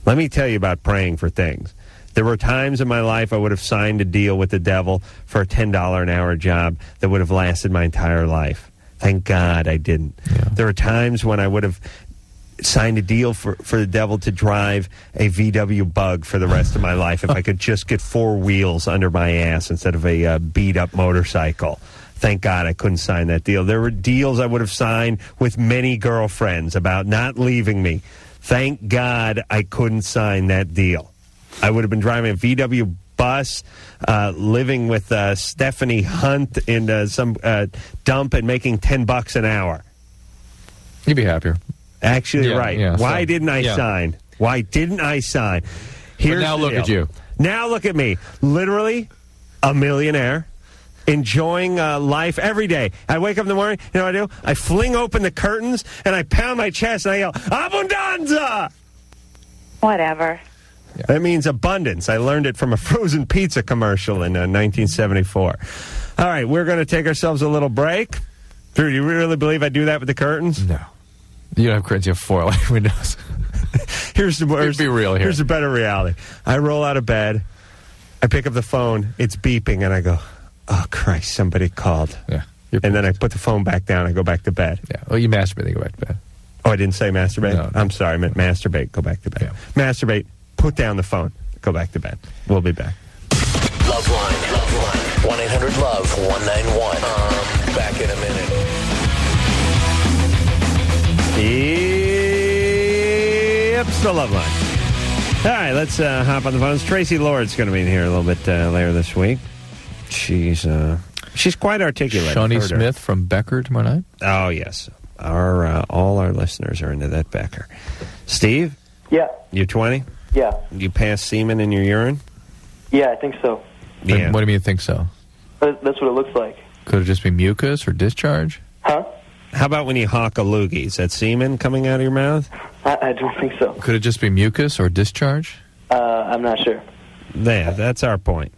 Let me tell you about praying for things. There were times in my life I would have signed a deal with the devil for a $10 an hour job that would have lasted my entire life. Thank God I didn't. Yeah. There were times when I would have signed a deal for the devil to drive a VW Bug for the rest of my life if I could just get 4 wheels under my ass instead of a beat-up motorcycle. Thank God I couldn't sign that deal. There were deals I would have signed with many girlfriends about not leaving me. Thank God I couldn't sign that deal. I would have been driving a VW bus, living with Stephanie Hunt in some dump and making $10 an hour. You'd be happier. Actually, right. Yeah, Why didn't I sign? Why didn't I sign? Here's now look at you. Now look at me. Literally a millionaire. Enjoying life every day. I wake up in the morning, you know what I do? I fling open the curtains and I pound my chest and I yell, "Abundanza!" Whatever. Yeah. That means abundance. I learned it from a frozen pizza commercial in 1974. All right, we're going to take ourselves a little break. Drew, do you really believe I do that with the curtains? No. You don't have curtains, you have foil windows. Here's the be real here. Here's the better reality. I roll out of bed. I pick up the phone. It's beeping, and I go, "Oh, Christ, somebody called." Yeah. and then I put the phone back down. I go back to bed. Yeah. Well, you masturbate, then go back to bed. Oh, I didn't say masturbate? No. I'm sorry. I meant masturbate. Go back to bed. Yeah. Masturbate. Put down the phone. Go back to bed. We'll be back. LoveLine. 1-800-LOVE-191. Back in a minute. Yep, still LoveLine. All right, let's hop on the phones. Tracy Lord's going to be in here a little bit later this week. She's quite articulate. Shawnee Smith from Becker tomorrow night? Oh, yes. All our listeners are into that Becker. Steve? Yeah. You're 20? Yeah. You pass semen in your urine? Yeah, I think so. Yeah. What do you mean you think so? That's what it looks like. Could it just be mucus or discharge? Huh? How about when you hawk a loogie? Is that semen coming out of your mouth? I don't think so. Could it just be mucus or discharge? I'm not sure. Yeah, that's our point.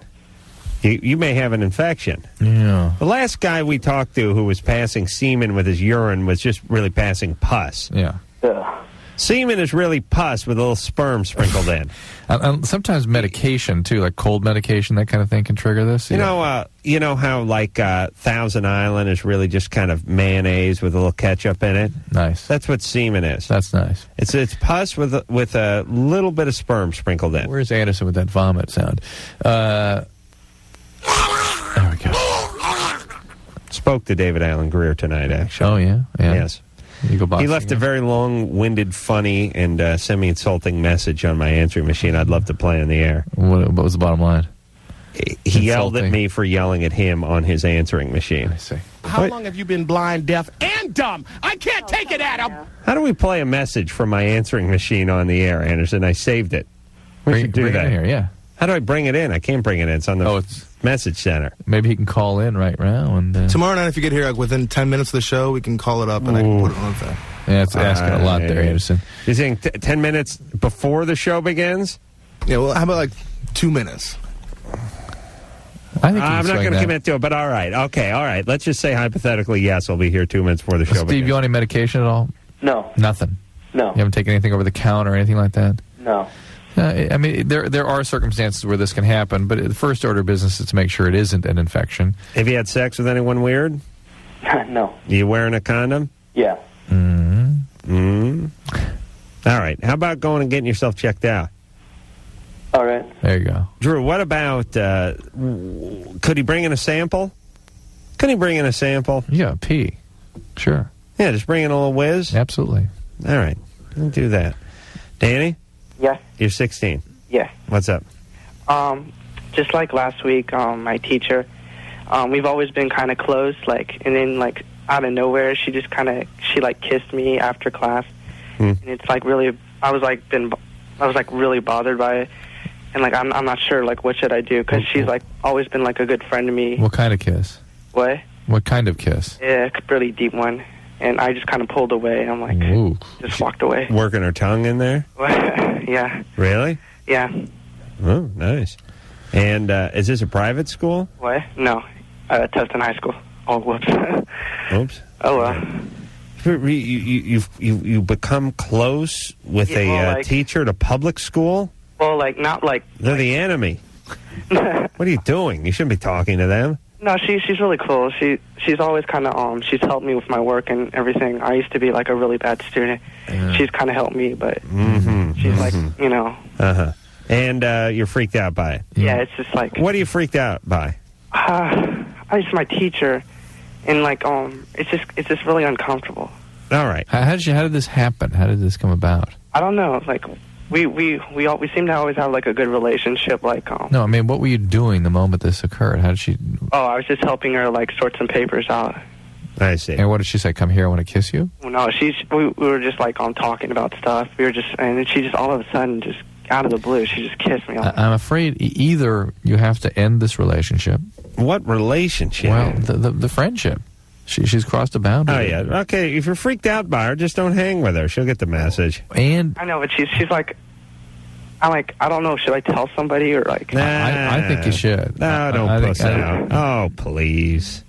You may have an infection. Yeah. The last guy we talked to who was passing semen with his urine was just really passing pus. Yeah. Semen is really pus with a little sperm sprinkled in. Sometimes medication, too, like cold medication, that kind of thing can trigger this. You know how like Thousand Island is really just kind of mayonnaise with a little ketchup in it? Nice. That's what semen is. That's nice. It's pus with a little bit of sperm sprinkled in. Where's Anderson with that vomit sound? There we go. Spoke to David Allen Greer tonight, actually. Oh, yeah? Yes. He left a very long-winded, funny, and semi-insulting message on my answering machine I'd love to play on the air. What was the bottom line? He yelled at me for yelling at him on his answering machine. I see. How long have you been blind, deaf, and dumb? I can't take it, Adam. How do we play a message from my answering machine on the air, Anderson? I saved it. We should do bring that. it in here, yeah. How do I bring it in? I can't bring it in. It's on the message center. Maybe he can call in right now. And tomorrow night, if you get here within 10 minutes of the show, we can call it up and I can put it on there. Yeah, it's asking a lot there, Anderson. You're saying 10 minutes before the show begins? Yeah, well, how about like 2 minutes? I think I'm not going to commit to it, but all right. Okay, all right. Let's just say hypothetically, yes, I'll be here 2 minutes before the show begins. Steve, you on any medication at all? No. Nothing? No. You haven't taken anything over the counter or anything like that? No. I mean, there are circumstances where this can happen, but the first order of business is to make sure it isn't an infection. Have you had sex with anyone weird? No. You wearing a condom? Yeah. All right. How about going and getting yourself checked out? All right. There you go. Drew, what about, could he bring in a sample? Could he bring in a sample? Yeah, pee. Sure. Yeah, just bring in a little whiz? Absolutely. All right. We'll do that. Danny? Yes. You're 16? Yes. What's up? Just like last week, my teacher, we've always been kind of close, like, and then, like, out of nowhere, she kissed me after class. And it's, like, really, I was, like, really bothered by it. And, like, I'm not sure, like, what should I do? Because she's, like, always been, like, a good friend to me. What kind of kiss? What? What kind of kiss? Yeah, a really deep one. And I just kind of pulled away. I'm like, just walked away. Working her tongue in there? Yeah. Really? Yeah. Oh, nice. And is this a private school? What? No. Tustin High School. Oh, whoops. Oops. Oh, well. You become close with a teacher at a public school? Well, like, not like... They're the enemy. What are you doing? You shouldn't be talking to them. No, she's really cool. She's always kind of she's helped me with my work and everything. I used to be like a really bad student. She's kind of helped me, but she's like, you know. And you're freaked out by it. Yeah, it's just like. What are you freaked out by? It's my teacher, and like it's just really uncomfortable. All right. How did this happen? How did this come about? I don't know. Like we seem to always have like a good relationship. Like No, I mean, what were you doing the moment this occurred? How did she? Oh, I was just helping her like sort some papers out. I see. And what did she say? Come here, I want to kiss you? Well, no, we were just like talking about stuff. We were just, and then she just all of a sudden just out of the blue, she just kissed me. I'm afraid either you have to end this relationship. What relationship? Well, the friendship. She's crossed a boundary. Oh yeah. Okay, if you're freaked out by her, just don't hang with her. She'll get the message. And I know, but she's like. I don't know. Should I tell somebody or like? I think you should. No, don't puss out. Oh, please.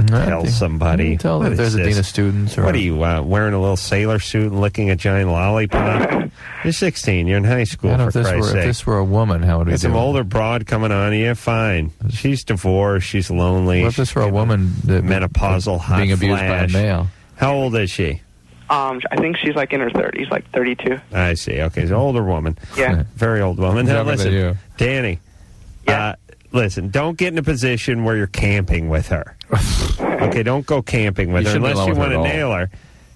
tell somebody. Tell them if there's a dean of students. Or what are you, wearing a little sailor suit and licking a giant lollipop? You're 16. You're in high school, for Christ's sake. If this were a woman, how would we do some it? older broad coming on to you, fine. She's divorced. She's lonely. What if this were a woman that menopausal hot being abused flash. by a male? How old is she? I think she's like in her 30s, like 32. I see. Okay, she's an older woman. Yeah. Very old woman. Now, Younger than you. listen, Danny. Yeah. Listen, don't get in a position where you're camping with her. Okay, don't go camping with You her shouldn't be unless you alone with want her to at all. nail her.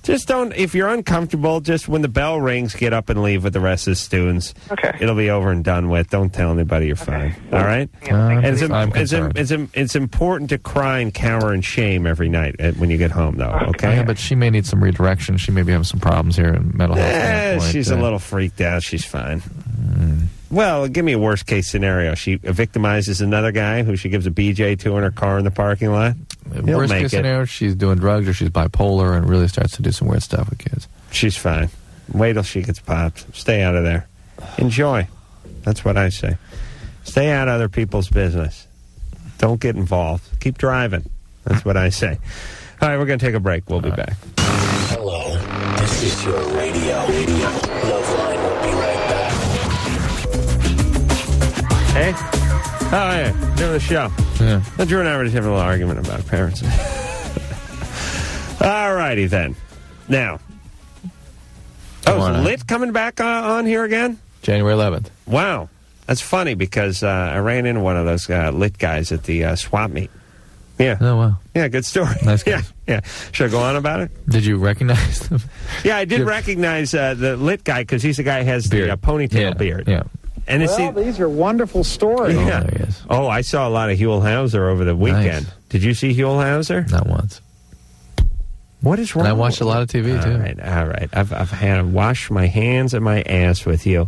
Just don't, if you're uncomfortable, just when the bell rings, get up and leave with the rest of the students. Okay. It'll be over and done with. Don't tell anybody you're fine. All right? And it's important to cry and cower in shame every night when you get home, though. Okay? Yeah, but she may need some redirection. She may be having some problems here in mental health. standpoint. She's a little freaked out. She's fine. Well, give me a worst case scenario. She victimizes another guy who she gives a BJ to in her car in the parking lot. He'll Worst make case it. scenario, she's doing drugs or she's bipolar and really starts to do some weird stuff with kids. She's fine. Wait till she gets popped. Stay out of there. Enjoy. That's what I say. Stay out of other people's business. Don't get involved. Keep driving. That's what I say. All right, we're going to take a break. We'll be back. Hello, this is your radio. LoveLine will be right back. Hey? Oh, yeah. Doing the show. Yeah. Now, Drew and I were just having a little argument about parents. All righty, then. Now. Oh, is Lit coming back on here again? January 11th. Wow. That's funny because I ran into one of those Lit guys at the swap meet. Yeah. Oh, wow. Yeah, good story. Nice guys. Yeah. Should I go on about it? Did you recognize them? Yeah, I did recognize the Lit guy because he's the guy who has the ponytail beard. Yeah. And these are wonderful stories. Yeah. There he is. Oh, I saw a lot of Huell Hauser over the weekend. Nice. Did you see Huell Hauser? Not once. What is wrong? And I watched a lot of TV, too. All right. I've had to wash my hands and my ass with you.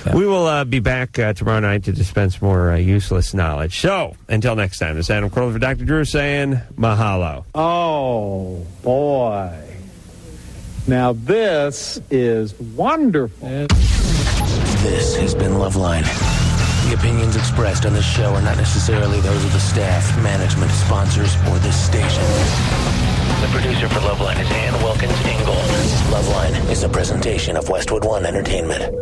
Yeah. We will be back tomorrow night to dispense more useless knowledge. So, until next time, this is Adam Carolla for Dr. Drew saying mahalo. Oh, boy. Now, this is wonderful. This has been LoveLine. The opinions expressed on this show are not necessarily those of the staff, management, sponsors, or this station. The producer for LoveLine is Ann Wilkins Ingold. LoveLine is a presentation of Westwood One Entertainment.